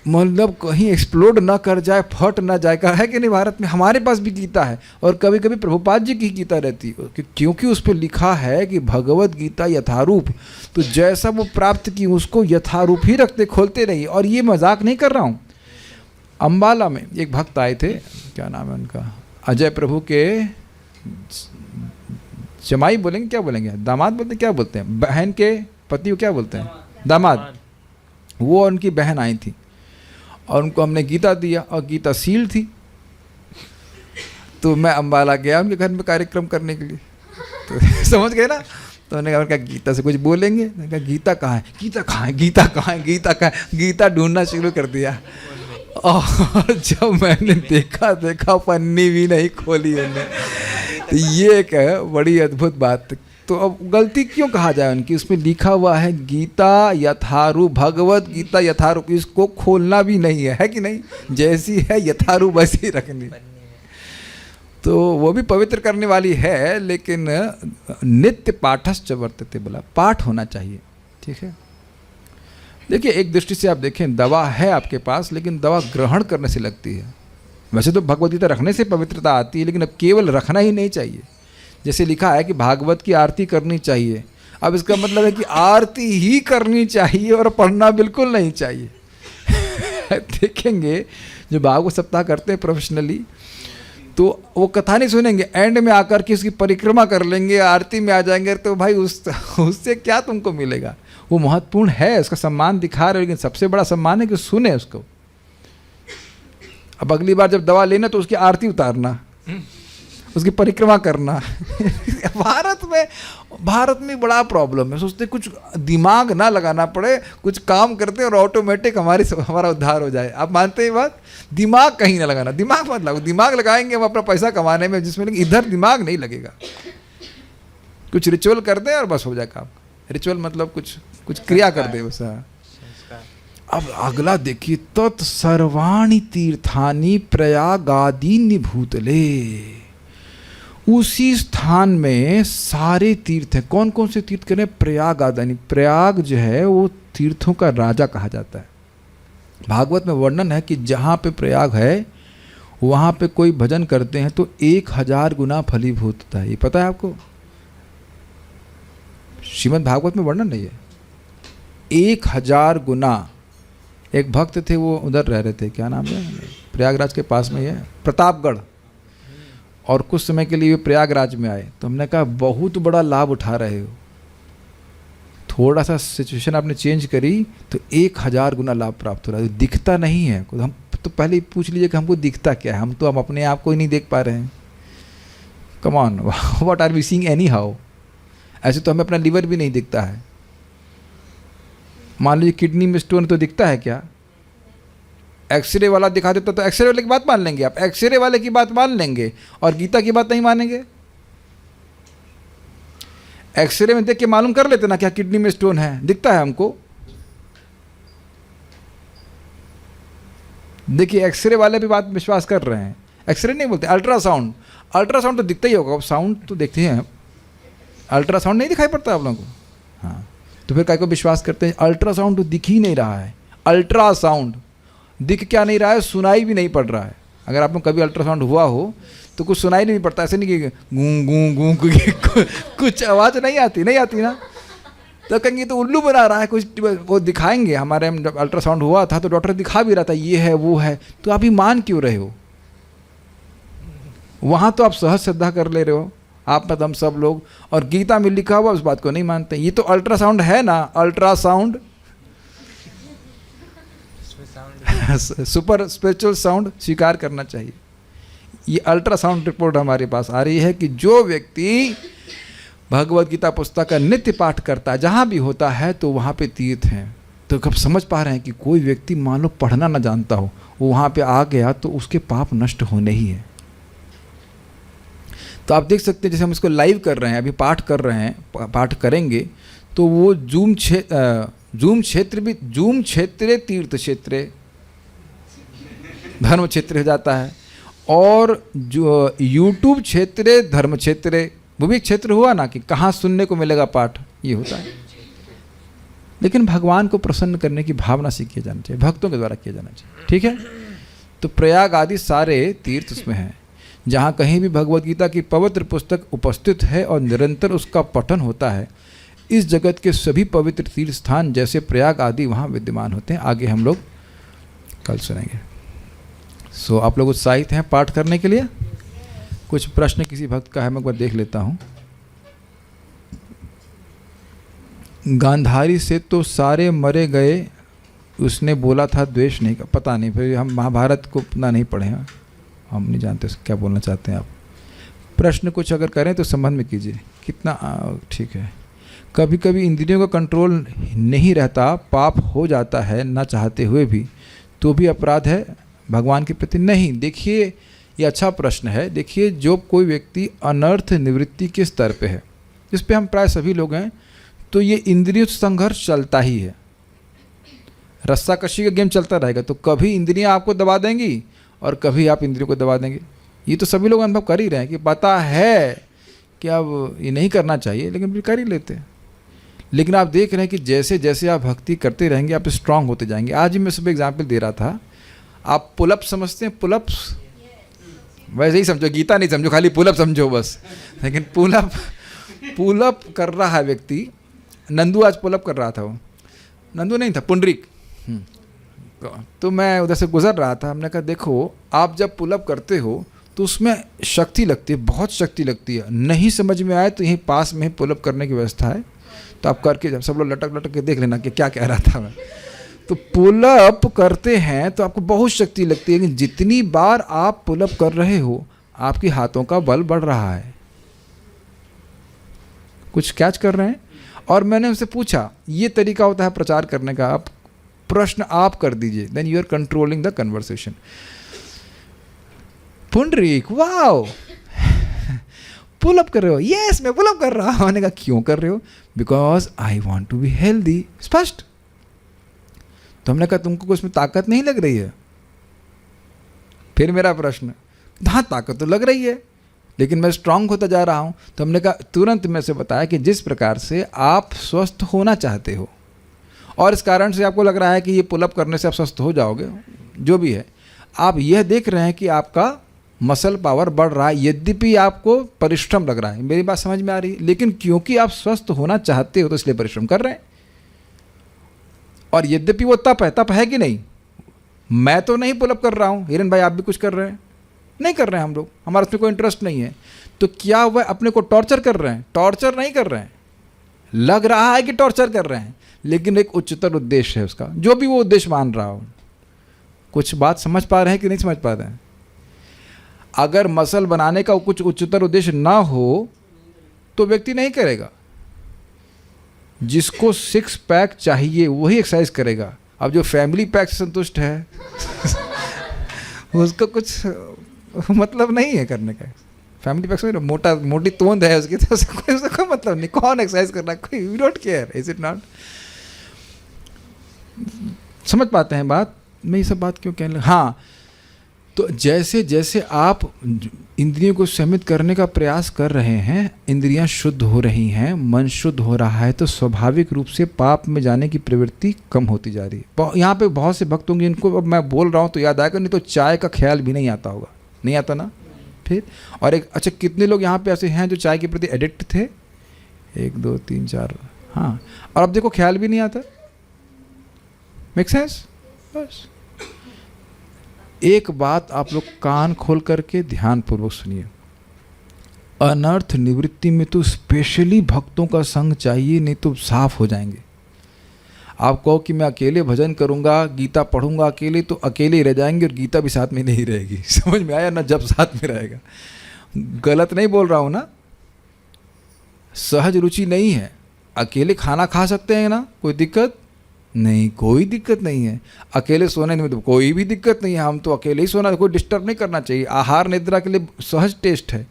मतलब कहीं एक्सप्लोड ना कर जाए, फट ना जाए। कहा है कि नहीं, भारत में हमारे पास भी गीता है, और कभी कभी प्रभुपाद जी की गीता रहती है, क्योंकि उस पर लिखा है कि भगवत गीता यथारूप, तो जैसा वो प्राप्त की उसको यथारूप ही रखते, खोलते रहिए। और ये मजाक नहीं कर रहा हूँ। अम्बाला में एक भक्त आए थे, क्या नाम है उनका, अजय प्रभु के जमाई बोलेंगे, क्या बोलेंगे, दामाद बोलते हैं, क्या बोलते हैं, बहन के पति को क्या बोलते हैं, दामाद। वो उनकी बहन आई थी और उनको हमने गीता दिया, और गीता सील थी। तो मैं अम्बाला गया उनके घर में कार्यक्रम करने के लिए, तो समझ गए ना। तो उन्होंने कहा गीता से कुछ बोलेंगे, मैंने कहा गीता कहाँ है, गीता कहाँ है, गीता कहाँ है, गीता कहाँ है। गीता ढूंढना शुरू कर दिया, और जब मैंने देखा पन्नी भी नहीं खोली उन्होंने। तो ये एक है बड़ी अद्भुत बात। तो अब गलती क्यों कहा जाए उनकी, उसमें लिखा हुआ है गीता यथारूप, भगवत गीता यथारूप, इसको खोलना भी नहीं है कि नहीं, जैसी है यथारूप वैसी ही रखनी। तो वो भी पवित्र करने वाली है, लेकिन नित्य पाठश्च वर्तते, बोला पाठ होना चाहिए, ठीक है। देखिए एक दृष्टि से आप देखें, दवा है आपके पास, लेकिन दवा ग्रहण करने से लगती है। वैसे तो भगवत गीता रखने से पवित्रता आती है, लेकिन अब केवल रखना ही नहीं चाहिए। जैसे लिखा है कि भागवत की आरती करनी चाहिए, अब इसका मतलब है कि आरती ही करनी चाहिए और पढ़ना बिल्कुल नहीं चाहिए। देखेंगे जो भागवत सप्ताह करते हैं प्रोफेशनली, तो वो कथा नहीं सुनेंगे, एंड में आकर के उसकी परिक्रमा कर लेंगे, आरती में आ जाएंगे। तो भाई उससे क्या तुमको मिलेगा। वो महत्वपूर्ण है, उसका सम्मान दिखा रहे, लेकिन सबसे बड़ा सम्मान है कि सुने उसको। अब अगली बार जब दवा लेना तो उसकी आरती उतारना, उसकी परिक्रमा करना। भारत में बड़ा प्रॉब्लम है, सोचते कुछ दिमाग ना लगाना पड़े, कुछ काम करते हैं और ऑटोमेटिक हमारा उद्धार हो जाए। आप मानते हैं बात, दिमाग कहीं ना लगाना, दिमाग मत लगाओ। दिमाग लगाएंगे हम अपना पैसा कमाने में, जिसमें इधर दिमाग नहीं लगेगा। कुछ रिचुअल कर दें और बस हो जाए काम। रिचुअल मतलब कुछ क्रिया कर दे बस। अब अगला देखिए, तत्सर्वाणि तीर्थानि प्रयागादीनि भूतले, उसी स्थान में सारे तीर्थ हैं। कौन कौन से तीर्थ करें, प्रयाग आदि। प्रयाग जो है वो तीर्थों का राजा कहा जाता है। भागवत में वर्णन है कि जहाँ पे प्रयाग है वहाँ पे कोई भजन करते हैं तो 1000 गुना फलीभूत होता है। ये पता है आपको, श्रीमद् भागवत में वर्णन नहीं है। 1000 गुना। एक भक्त थे, वो उधर रह रहे थे, क्या नाम है, प्रयागराज के पास में ही है, प्रतापगढ़। और कुछ समय के लिए वे प्रयागराज में आए, तो हमने कहा बहुत बड़ा लाभ उठा रहे हो, थोड़ा सा सिचुएशन आपने चेंज करी तो 1000 गुना लाभ प्राप्त हो रहा है। दिखता नहीं है, हम तो पहले पूछ लीजिए कि हमको दिखता क्या है। हम अपने आप को ही नहीं देख पा रहे हैं। Come on, what are we seeing anyhow. ऐसे तो हमें अपना लिवर भी नहीं दिखता है। मान लीजिए किडनी में स्टोन तो दिखता है क्या, एक्सरे वाला दिखा देता तो एक्सरे वाले की बात मान लेंगे आप, एक्सरे वाले की बात मान लेंगे और गीता की बात नहीं मानेंगे। एक्सरे में देख के मालूम कर लेते ना क्या किडनी में स्टोन है, दिखता है हमको। देखिए एक्सरे वाले भी बात विश्वास कर रहे हैं, एक्सरे नहीं बोलते, अल्ट्रासाउंड। अल्ट्रासाउंड तो दिखता ही होगा, साउंड तो देखते हैं, अल्ट्रासाउंड नहीं दिखाई पड़ता आप लोगों को। हाँ, तो फिर काय को विश्वास करते हैं, अल्ट्रासाउंड तो दिख ही नहीं रहा है। अल्ट्रासाउंड दिख क्या नहीं रहा है, सुनाई भी नहीं पड़ रहा है। अगर आप लोग कभी अल्ट्रासाउंड हुआ हो तो कुछ सुनाई नहीं पड़ता, ऐसे नहीं कि गूं गूं गूं कुछ आवाज़ नहीं आती ना। तो कहेंगे तो उल्लू बना रहा है कुछ, वो दिखाएंगे। हमारे में जब अल्ट्रासाउंड हुआ था तो डॉक्टर दिखा भी रहा था ये है वो है, तो आप ही मान क्यों रहे हो। वहाँ तो आप सहज श्रद्धा कर ले रहे हो, आप मतलब हम सब लोग, और गीता में लिखा हुआ उस बात को नहीं मानते। ये तो अल्ट्रासाउंड है ना, अल्ट्रासाउंड सुपर स्पिरिचुअल साउंड स्वीकार करना चाहिए। ये अल्ट्रासाउंड रिपोर्ट हमारे पास आ रही है कि जो व्यक्ति भगवत गीता पुस्तक का नित्य पाठ करता है, जहाँ भी होता है तो वहाँ पे तीर्थ हैं। तो कब समझ पा रहे हैं कि कोई व्यक्ति मान लो पढ़ना ना जानता हो, वो वहाँ पे आ गया तो उसके पाप नष्ट होने ही है। तो आप देख सकते हैं जैसे हम इसको लाइव कर रहे हैं, अभी पाठ कर रहे हैं, पाठ करेंगे तो वो जूम क्षेत्र भी, जूम क्षेत्रे तीर्थ क्षेत्रे धर्म क्षेत्र हो जाता है, और जो यूट्यूब क्षेत्रे धर्म क्षेत्रे, वो भी क्षेत्र हुआ ना कि कहाँ सुनने को मिलेगा पाठ, ये होता है। लेकिन भगवान को प्रसन्न करने की भावना से किया जाना चाहिए, भक्तों के द्वारा किया जाना चाहिए, ठीक है। तो प्रयाग आदि सारे तीर्थ उसमें हैं, जहाँ कहीं भी भगवत गीता की पवित्र पुस्तक उपस्थित है और निरंतर उसका पठन होता है, इस जगत के सभी पवित्र तीर्थ स्थान जैसे प्रयाग आदि वहाँ विद्यमान होते हैं। आगे हम लोग कल सुनेंगे। सो आप लोग उत्साहित हैं पाठ करने के लिए? कुछ प्रश्न किसी भक्त का है, मैं एक बार देख लेता हूँ। गांधारी से तो सारे मरे गए, उसने बोला था द्वेष नहीं का, पता नहीं, फिर हम महाभारत को उतना नहीं पढ़े हैं, हम नहीं जानते क्या बोलना चाहते हैं आप। प्रश्न कुछ अगर करें तो संबंध में कीजिए। कितना ठीक है। कभी कभी इंद्रियों का कंट्रोल नहीं रहता, पाप हो जाता है ना चाहते हुए भी, तो भी अपराध है भगवान के प्रति? नहीं। देखिए ये अच्छा प्रश्न है। देखिए जो कोई व्यक्ति अनर्थ निवृत्ति के स्तर पे है, जिस पे हम प्राय सभी लोग हैं, तो ये इंद्रियों से संघर्ष चलता ही है, रस्सा कशी का गेम चलता रहेगा। तो कभी इंद्रियां आपको दबा देंगी और कभी आप इंद्रियों को दबा देंगे। ये तो सभी लोग अनुभव कर ही रहे हैं कि पता है कि अब ये नहीं करना चाहिए, लेकिन फिर कर ही लेते हैं। लेकिन आप देख रहे हैं कि जैसे जैसे आप भक्ति करते रहेंगे आप स्ट्रांग होते जाएंगे। आज ही मैं सुबह एग्जाम्पल दे रहा था, आप पुलअप समझते हैं? पुलअप्स वैसे ही समझो, गीता नहीं समझो, खाली पुलअप समझो बस। लेकिन पुलअप कर रहा है व्यक्ति, नंदू आज पुलअप कर रहा था, वो नंदू नहीं था, पुंडरीक। तो मैं उधर से गुजर रहा था, हमने कहा देखो आप जब पुलअप करते हो तो उसमें शक्ति लगती है, बहुत शक्ति लगती है। नहीं समझ में आए तो यहीं पास में ही पुलअप करने की व्यवस्था है, तो आप करके जब सब लोग लटक लटक के देख लेना कि क्या कह रहा था मैं। तो पुलअप करते हैं तो आपको बहुत शक्ति लगती है, लेकिन जितनी बार आप पुलअप कर रहे हो आपके हाथों का बल बढ़ रहा है। कुछ कैच कर रहे हैं? और मैंने उनसे पूछा, ये तरीका होता है प्रचार करने का, आप प्रश्न आप कर दीजिए, then you are controlling the conversation. Pundarik wow pull up कर रहे हो? यस मैं पुलअप कर रहा हूं। मैंने कहा क्यों कर रहे हो? Because I want to be healthy. स्पष्ट। तो हमने कहा तुमको उसमें ताकत नहीं लग रही है? फिर मेरा प्रश्न, हाँ ताकत तो लग रही है लेकिन मैं स्ट्रांग होता जा रहा हूँ। तो हमने कहा तुरंत में से बताया कि जिस प्रकार से आप स्वस्थ होना चाहते हो और इस कारण से आपको लग रहा है कि ये पुलअप करने से आप स्वस्थ हो जाओगे, जो भी है, आप यह देख रहे हैं कि आपका मसल पावर बढ़ रहा है, यद्यपि आपको परिश्रम लग रहा है। मेरी बात समझ में आ रही है? लेकिन क्योंकि आप स्वस्थ होना चाहते हो तो इसलिए परिश्रम कर रहे हैं। और यद्यपि वो तप है कि नहीं? मैं तो नहीं पुलअप कर रहा हूँ, हिरन भाई आप भी कुछ कर रहे हैं? नहीं कर रहे हैं हम लोग, हमारा उसमें कोई इंटरेस्ट नहीं है। तो क्या वह अपने को टॉर्चर कर रहे हैं? टॉर्चर नहीं कर रहे हैं, लग रहा है कि टॉर्चर कर रहे हैं, लेकिन एक उच्चतर उद्देश्य है उसका, जो भी वो उद्देश्य मान रहा हो। कुछ बात समझ पा रहे हैं कि नहीं समझ पा रहे हैं? अगर मसल बनाने का कुछ उच्चतर उद्देश्य ना हो तो व्यक्ति नहीं करेगा। जिसको 6 पैक चाहिए वही एक्सरसाइज करेगा। अब जो फैमिली पैक से संतुष्ट है उसको कुछ मतलब नहीं है करने का। फैमिली पैक से मोटी तोंद है उसकी, तो उसका कोई मतलब नहीं। कौन एक्सरसाइज कर रहा है? कोई, we don't care, is it not? समझ पाते हैं बात? मैं ये सब बात क्यों कहने लगा? हाँ, तो जैसे जैसे आप इंद्रियों को संयमित करने का प्रयास कर रहे हैं, इंद्रियां शुद्ध हो रही हैं, मन शुद्ध हो रहा है, तो स्वाभाविक रूप से पाप में जाने की प्रवृत्ति कम होती जा रही है। यहाँ पे बहुत से भक्त होंगे इनको अब मैं बोल रहा हूँ तो याद आएगा, नहीं तो चाय का ख्याल भी नहीं आता होगा। नहीं आता ना? फिर और एक अच्छा, कितने लोग यहाँ पे ऐसे हैं जो चाय के प्रति एडिक्ट थे? 1 2 3 4, हाँ, और अब देखो ख्याल भी नहीं आता। Make sense? बस एक बात आप लोग कान खोल करके ध्यानपूर्वक सुनिए। अनर्थ निवृत्ति में तो स्पेशली भक्तों का संग चाहिए, नहीं तो साफ हो जाएंगे। आप कहो कि मैं अकेले भजन करूंगा, गीता पढ़ूंगा अकेले, तो अकेले ही रह जाएंगे और गीता भी साथ में नहीं रहेगी। समझ में आया ना? जब साथ में रहेगा। गलत नहीं बोल रहा हूँ ना? सहज रुचि नहीं है। अकेले खाना खा सकते हैं ना, कोई दिक्कत नहीं, कोई दिक्कत नहीं है। अकेले सोने में तो कोई भी दिक्कत नहीं है, हम तो अकेले ही सोना, कोई डिस्टर्ब नहीं करना चाहिए। आहार निद्रा के लिए सहज टेस्ट है,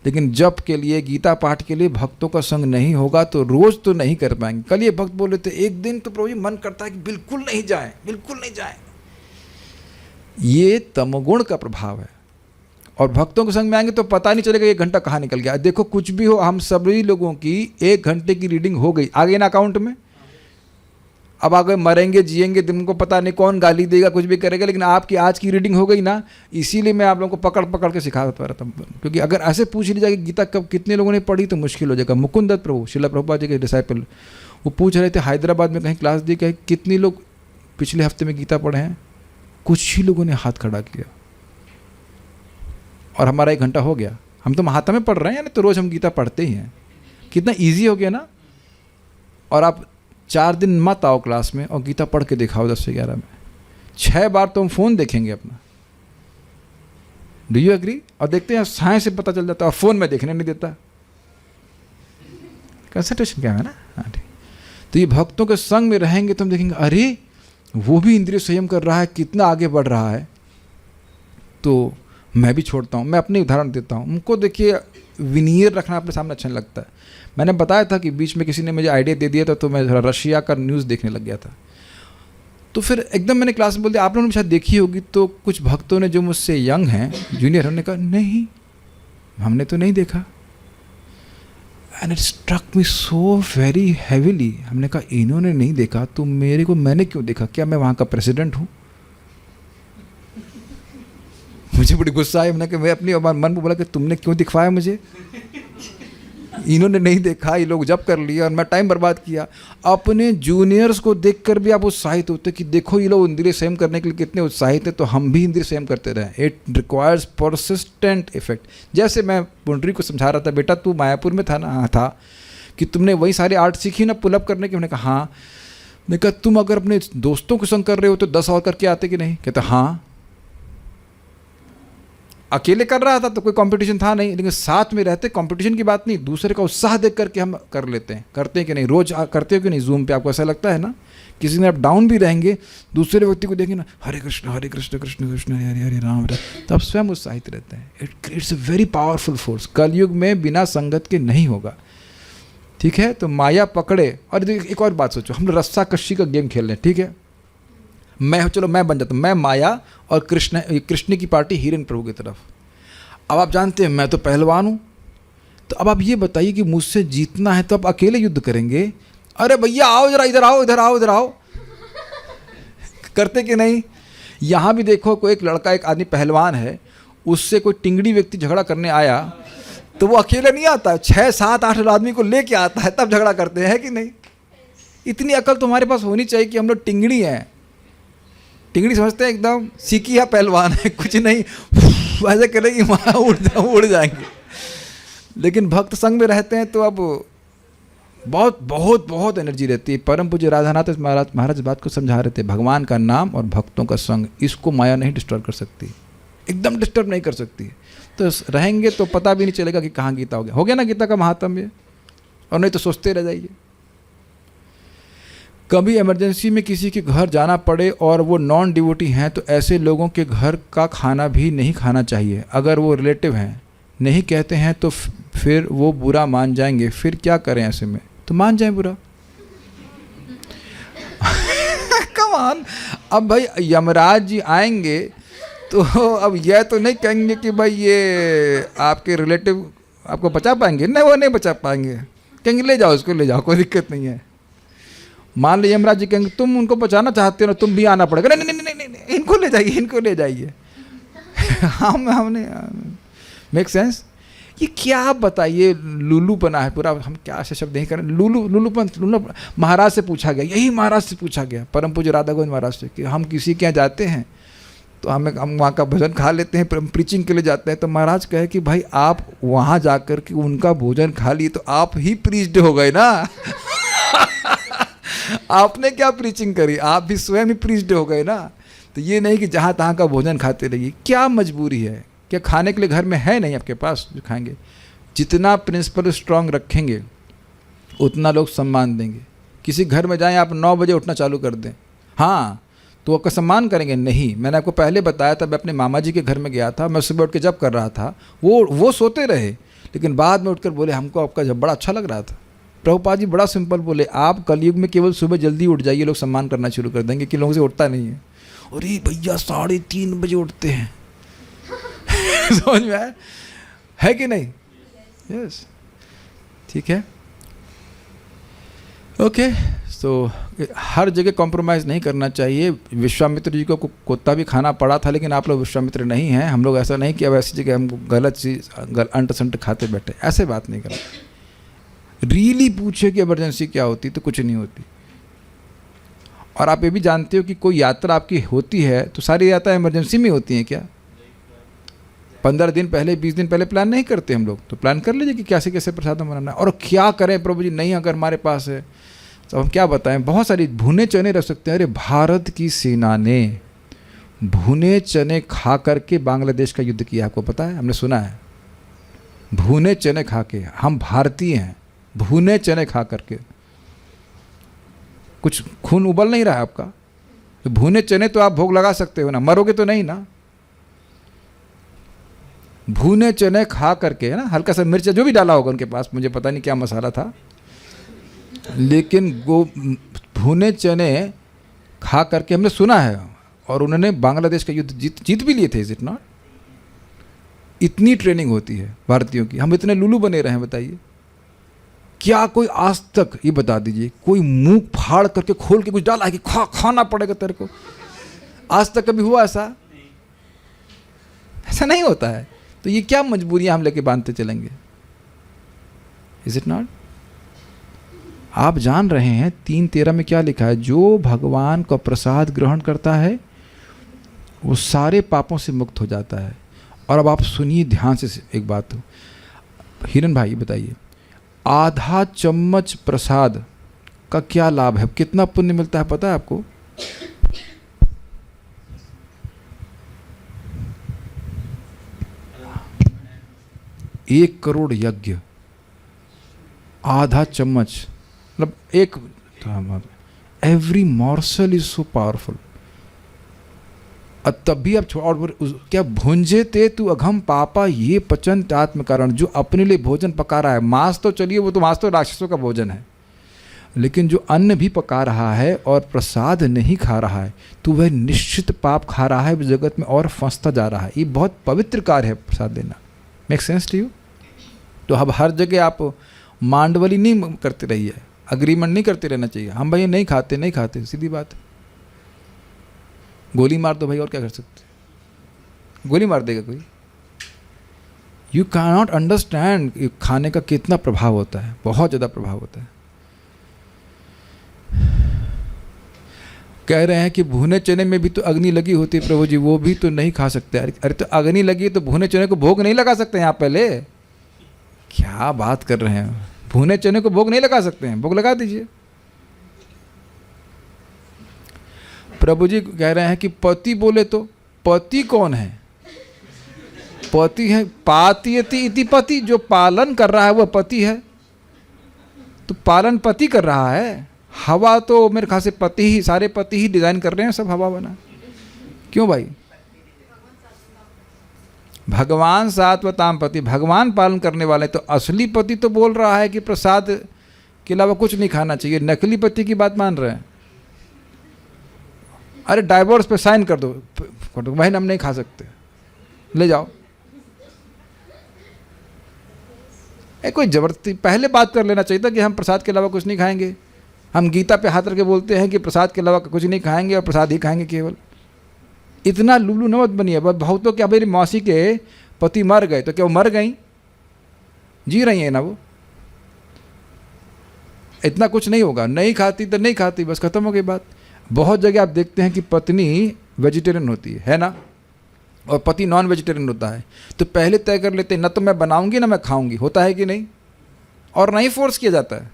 लेकिन जप के लिए, गीता पाठ के लिए भक्तों का संग नहीं होगा तो रोज तो नहीं कर पाएंगे। कल ये भक्त बोले थे, एक दिन तो प्रभु जी मन करता है कि बिल्कुल नहीं जाए, बिल्कुल नहीं जाए। ये तमोगुण का प्रभाव है। और भक्तों के संग में आएंगे तो पता नहीं चलेगा 1 घंटा कहाँ निकल गया। देखो कुछ भी हो, हम सभी लोगों की 1 घंटे की रीडिंग हो गई, आ गई ना अकाउंट में। अब आगे मरेंगे जिएंगे, तुमको पता नहीं कौन गाली देगा, कुछ भी करेगा, लेकिन आपकी आज की रीडिंग हो गई ना। इसीलिए मैं आप लोगों को पकड़ पकड़ के सिखाता रहता हूँ, क्योंकि अगर ऐसे पूछ ली जाएगी गीता कब कितने लोगों ने पढ़ी तो मुश्किल हो जाएगा। मुकुंद दत्त प्रभु, श्रील प्रभुपाद जी के डिसाइपल, वो पूछ रहे थे हैदराबाद में कहीं क्लास दी कि कितने लोग पिछले हफ्ते में गीता पढ़े हैं। कुछ ही लोगों ने हाथ खड़ा किया और हमारा 1 घंटा हो गया। हम तो महात्मा में पढ़ रहे हैं, यानी तो रोज़ हम गीता पढ़ते ही हैं। कितना ईजी हो गया ना। और आप 4 दिन मत आओ क्लास में और गीता पढ़ के दिखाओ 10 से 11 में। 6 बार तो हम फ़ोन देखेंगे अपना। Do you agree? और देखते हैं साइंस से पता चल जाता है, और फ़ोन में देखने नहीं देता। कंसंट्रेशन क्या है ना। हाँ ठीक। तो ये भक्तों के संग में रहेंगे तो हम देखेंगे अरे वो भी इंद्रिय संयम कर रहा है, कितना आगे बढ़ रहा है, तो मैं भी छोड़ता हूँ। मैं अपनी उदाहरण देता हूँ। उनको देखिए विनियर रखना अपने सामने अच्छा नहीं लगता है। मैंने बताया था कि बीच में किसी ने मुझे आइडिया दे दिया था, तो मैं रशिया का न्यूज़ देखने लग गया था। तो फिर एकदम मैंने क्लास में बोल दिया, आप लोगों ने शायद देखी होगी। तो कुछ भक्तों ने जो मुझसे यंग हैं, जूनियर, उन्होंने कहा नहीं हमने तो नहीं देखा। And it struck me so very heavily. हमने कहा इन्होंने नहीं देखा तो मेरे को, मैंने क्यों देखा? क्या मैं वहाँ का प्रेसिडेंट हूँ? मुझे बड़ी गुस्सा आई। मैंने कहा मैं अपनी मन में बोला कि तुमने क्यों दिखवाया मुझे? इन्होंने नहीं देखा, ये लोग जब कर लिया और मैं टाइम बर्बाद किया। अपने जूनियर्स को देखकर भी आप उत्साहित होते कि देखो ये लोग इंद्रिय संयम करने के लिए कितने उत्साहित हैं, तो हम भी इंद्रिय संयम करते रहें। It requires persistent effect. जैसे मैं पुंडरी को समझा रहा था, बेटा तू मायापुर में था ना? हाँ था। कि तुमने वही सारी आर्ट सीखी ना पुलअप करने की? मैंने कहा हाँ। मैंने कहा तुम अगर अपने दोस्तों के संग कर रहे हो तो 10 और करके आते कि नहीं? कहता हाँ। अकेले कर रहा था तो कोई कंपटीशन था नहीं, लेकिन साथ में रहते कंपटीशन की बात नहीं, दूसरे का उत्साह देख करके हम कर लेते हैं। करते हैं कि नहीं? रोज करते हो कि नहीं? जूम पे आपको ऐसा लगता है ना? किसी दिन आप डाउन भी रहेंगे, दूसरे व्यक्ति को देखेंगे ना, हरे कृष्ण कृष्ण कृष्ण हरे हरे राम, तो आप स्वयं उत्साहित रहते हैं। It creates a very powerful force. कलयुग में बिना संगत के नहीं होगा। ठीक है? तो माया पकड़े। और एक और बात सोचो, हम रस्सा कश्ती का गेम खेल रहे हैं, ठीक है? चलो मैं बन जाता हूँ, मैं माया और कृष्ण की पार्टी हिरन प्रभु की तरफ। अब आप जानते हैं मैं तो पहलवान हूँ, तो अब आप ये बताइए कि मुझसे जीतना है तो आप अकेले युद्ध करेंगे? अरे भैया आओ जरा, इधर आओ, इधर आओ, इधर आओ। करते कि नहीं? यहाँ भी देखो, कोई एक लड़का, एक आदमी पहलवान है, उससे कोई टिंगड़ी व्यक्ति झगड़ा करने आया तो वो अकेले नहीं आता, 6 7 8 आदमी को लेके आता है, तब झगड़ा करते हैं कि नहीं? इतनी अकल तो हमारे पास होनी चाहिए कि हम लोग टिंगड़ी हैं। टिंगड़ी समझते हैं एकदम सीखी है, पहलवान है, कुछ नहीं ऐसे करेंगे वहाँ उड़ जाएंगे। लेकिन भक्त संग में रहते हैं तो अब बहुत बहुत बहुत एनर्जी रहती है। परम पूज्य राधानाथ महाराज बात को समझा रहे थे, भगवान का नाम और भक्तों का संग, इसको माया नहीं डिस्टर्ब कर सकती, एकदम डिस्टर्ब नहीं कर सकती। तो रहेंगे तो पता भी नहीं चलेगा कि कहाँ गीता हो गया। हो गया ना गीता का महात्म्य? और नहीं तो सोचते रह जाइए। कभी इमरजेंसी में किसी के घर जाना पड़े और वो नॉन डिवोटी हैं तो ऐसे लोगों के घर का खाना भी नहीं खाना चाहिए। अगर वो रिलेटिव हैं, नहीं कहते हैं तो फिर वो बुरा मान जाएंगे। फिर क्या करें ऐसे में? तो मान जाएं बुरा। Come on. अब भाई यमराज जी आएंगे तो अब यह तो नहीं कहेंगे कि भाई ये आपके रिलेटिव आपको बचा पाएंगे, नहीं वो नहीं बचा पाएंगे। कहेंगे ले जाओ इसको, ले जाओ, कोई दिक्कत नहीं है। मान लो यमराज जी कहेंगे तुम उनको बचाना चाहते हो ना, तुम भी आना पड़ेगा। नहीं नहीं नहीं नहीं, इनको ले जाइए, इनको ले जाइए। हमने मेक सेंस? ये क्या बताइए, लुलू बना है पूरा। हम क्या ऐसे शब्द नहीं करें, लुलू महाराज से पूछा गया, यही महाराज से पूछा गया, परम पूज्य राधा गोविंद महाराज से, कि हम किसी के यहाँ जाते हैं तो हम वहाँ का भोजन खा लेते हैं, प्रीचिंग के लिए जाते हैं, तो महाराज कहे कि भाई आप वहाँ जाकर के उनका भोजन खा लिए तो आप ही प्रीच्ड हो गए ना। आपने क्या प्रीचिंग करी, आप भी स्वयं ही प्रीच्ड हो गए ना। तो ये नहीं कि जहाँ तहाँ का भोजन खाते रहिए। क्या मजबूरी है, क्या खाने के लिए घर में है नहीं आपके पास जो खाएंगे? जितना प्रिंसिपल स्ट्रांग रखेंगे उतना लोग सम्मान देंगे। किसी घर में जाएं आप 9 बजे उठना चालू कर दें, हाँ तो आपका सम्मान करेंगे? नहीं। मैंने आपको पहले बताया था, मैं अपने मामा जी के घर में गया था, मैं सुबह उठ के जब कर रहा था, वो सोते रहे, लेकिन बाद में उठकर बोले हमको आपका जब बड़ा अच्छा लग रहा था। प्रभुपाद जी बड़ा सिंपल बोले, आप कलयुग में केवल सुबह जल्दी उठ जाइए, लोग सम्मान करना शुरू कर देंगे कि लोगों से उठता नहीं है। अरे भैया 3:30 बजे उठते हैं। समझ में आया है कि नहीं? यस, ठीक है, ओके। सो हर जगह कॉम्प्रोमाइज़ नहीं करना चाहिए। विश्वामित्र जी को कुत्ता भी खाना पड़ा था, लेकिन आप लोग विश्वामित्र नहीं हैं। हम लोग ऐसा नहीं कि अब ऐसी जगह हम गलत चीज़ अंट संट खाते बैठे, ऐसे बात नहीं करना। रियली पूछे कि इमरजेंसी क्या होती, तो कुछ नहीं होती। और आप ये भी जानते हो कि कोई यात्रा आपकी होती है तो सारी यात्रा इमरजेंसी में होती हैं क्या? 15 दिन पहले 20 दिन पहले प्लान नहीं करते हम लोग। तो प्लान कर लीजिए कि कैसे कैसे प्रसाद बनाना है। और क्या करें प्रभु जी, नहीं अगर हमारे पास है तो हम क्या बताएं? बहुत सारी भुने चने रख सकते हैं। अरे भारत की सेना ने भुने चने खा करके बांग्लादेश का युद्ध किया, आपको पता है? हमने सुना है, भुने चने खा के। हम भारतीय हैं, भुने चने खा करके। कुछ खून उबल नहीं रहा है आपका? तो भुने चने तो आप भोग लगा सकते हो ना, मरोगे तो नहीं ना। भुने चने खा करके, है ना, हल्का सा मिर्च जो भी डाला होगा उनके पास, मुझे पता नहीं क्या मसाला था, लेकिन वो भुने चने खा करके हमने सुना है। और उन्होंने बांग्लादेश का युद्ध जीत भी लिए थे। Is it not? इतनी ट्रेनिंग होती है भारतीयों की, हम इतने लुलू बने रहे हैं। बताइए, क्या कोई आज तक, ये बता दीजिए, कोई मुंह फाड़ करके खोल के कुछ डाला है कि खाना पड़ेगा तेरे को? आज तक कभी हुआ ऐसा? ऐसा नहीं होता है। तो ये क्या मजबूरियां हम लेके बांधते चलेंगे? Is it not? आप जान रहे हैं 3:13 में क्या लिखा है? जो भगवान का प्रसाद ग्रहण करता है वो सारे पापों से मुक्त हो जाता है। और अब आप सुनिए ध्यान से एक बात हो, हिरन भाई बताइए, आधा चम्मच प्रसाद का क्या लाभ है? कितना पुण्य मिलता है पता है आपको? एक करोड़ यज्ञ, आधा चम्मच, मतलब एक। Every morsel is so powerful. तब भी अब और क्या भुंजे ते तू अघम पापा ये पचन आत्म कारण। जो अपने लिए भोजन पका रहा है, मांस तो चलिए, वो तो मांस तो राक्षसों का भोजन है, लेकिन जो अन्न भी पका रहा है और प्रसाद नहीं खा रहा है तो वह निश्चित पाप खा रहा है, जगत में और फंसता जा रहा है। ये बहुत पवित्र कार्य है प्रसाद देना। Make sense to you? तो अब हर जगह आप मांडवली नहीं करते रहिए, अग्रीमेंट नहीं करते रहना चाहिए। हम भाई नहीं खाते, सीधी बात। गोली मार दो भाई, और क्या कर सकते? गोली मार देगा कोई? यू कैन नॉट अंडरस्टैंड खाने का कितना प्रभाव होता है, बहुत ज़्यादा प्रभाव होता है। कह रहे हैं कि भुने चने में भी तो अग्नि लगी होती है प्रभु जी, वो भी तो नहीं खा सकते। अरे तो अग्नि लगी तो भुने चने को भोग नहीं लगा सकते हैं आप? पहले क्या बात कर रहे हैं? भुने चने को भोग नहीं लगा सकते हैं? भोग लगा दीजिए। प्रभु जी कह रहे हैं कि पति बोले तो पति कौन है? पति है, पातियति इति पति। जो पालन कर रहा है वह पति है। तो पालन पति कर रहा है। हवा तो मेरे ख्याल से पति ही, सारे पति ही डिजाइन कर रहे हैं सब हवा बना। क्यों भाई? भगवान सात्वताम पति, भगवान पालन करने वाले। तो असली पति तो बोल रहा है कि प्रसाद के अलावा कुछ नहीं खाना चाहिए। नकली पति की बात मान रहे हैं। अरे डाइवोर्स पे साइन कर दो, बहन हम नहीं खा सकते, ले जाओ। कोई जबरदस्ती पहले बात कर लेना चाहिए था कि हम प्रसाद के अलावा कुछ नहीं खाएंगे। हम गीता पे हाथ रख के बोलते हैं कि प्रसाद के अलावा कुछ नहीं खाएंगे और प्रसाद ही खाएंगे केवल। इतना लुल्लू नमत बनिए। बहुतों क्या, मेरी मौसी के पति मर गए तो क्या वो मर गई? जी रही है ना वो। इतना कुछ नहीं होगा, नहीं खाती तो नहीं खाती, बस खत्म हो गई बात। बहुत जगह आप देखते हैं कि पत्नी वेजिटेरियन होती है ना, और पति नॉन वेजिटेरियन होता है, तो पहले तय कर लेते हैं ना तो मैं बनाऊंगी ना मैं खाऊंगी, होता है कि नहीं? और नहीं फोर्स किया जाता है,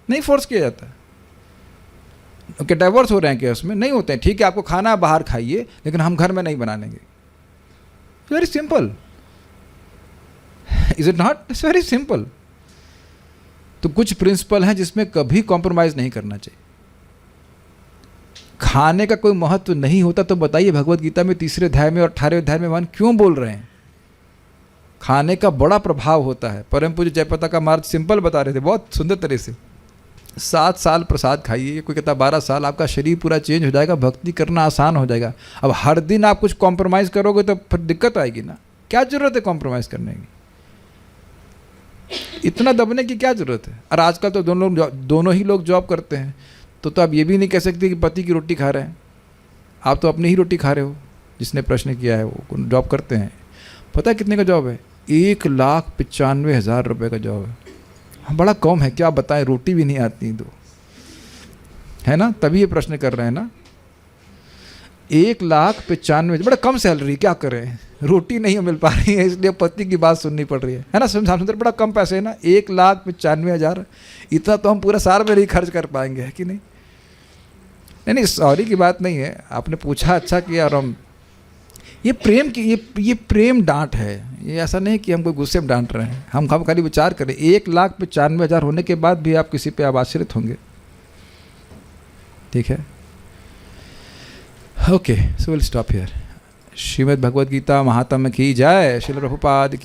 नहीं फोर्स किया जाता है। ओके, डाइवोर्स हो रहे हैं क्या उसमें? नहीं होते हैं, ठीक है आपको खाना है बाहर खाइए, लेकिन हम घर में नहीं बना लेंगे। Very simple, is it not? It's very simple. तो कुछ प्रिंसिपल हैं जिसमें कभी कॉम्प्रोमाइज़ नहीं करना चाहिए। खाने का कोई महत्व नहीं होता तो बताइए भगवत गीता में 3 अध्याय में और 18वें अध्याय में भगवान क्यों बोल रहे हैं? खाने का बड़ा प्रभाव होता है। परम पूज्य जयप्रदा का मार्ग सिंपल बता रहे थे बहुत सुंदर तरह से। 7 साल प्रसाद खाइए, कोई कहता 12 साल, आपका शरीर पूरा चेंज हो जाएगा, भक्ति करना आसान हो जाएगा। अब हर दिन आप कुछ कॉम्प्रोमाइज़ करोगे तो फिर दिक्कत आएगी ना। क्या ज़रूरत है कॉम्प्रोमाइज़ करने की? इतना दबने की क्या ज़रूरत है? और आजकल तो दोनों ही लोग जॉब करते हैं, तो आप ये भी नहीं कह सकते कि पति की रोटी खा रहे हैं, आप तो अपनी ही रोटी खा रहे हो। जिसने प्रश्न किया है वो जॉब करते हैं। पता है कितने का जॉब है? 1,95,000 रुपये का जॉब है। बड़ा कम है, क्या बताएं, रोटी भी नहीं आती तो, है ना? तभी ये प्रश्न कर रहे हैं ना। 1,95,000 बड़ा कम सैलरी, क्या करें, रोटी नहीं मिल पा रही है, इसलिए पति की बात सुननी पड़ रही है ना? सुंदर, बड़ा कम पैसे है ना, 1,95,000, इतना तो हम पूरा साल में नहीं खर्च कर पाएंगे, है कि नहीं? नहीं, सॉरी की बात नहीं है, आपने पूछा, अच्छा किया। और हम ये प्रेम की ये प्रेम डांट है, ये ऐसा नहीं कि हम कोई गुस्से में डांट रहे हैं। हम खाली विचार करें, 1,95,000 होने के बाद भी आप किसी पे आप आश्रित होंगे, ठीक है? Okay, so will stop here. Shrimad Bhagavad Gita महात्म्य की जय। श्रील प्रभुपाद की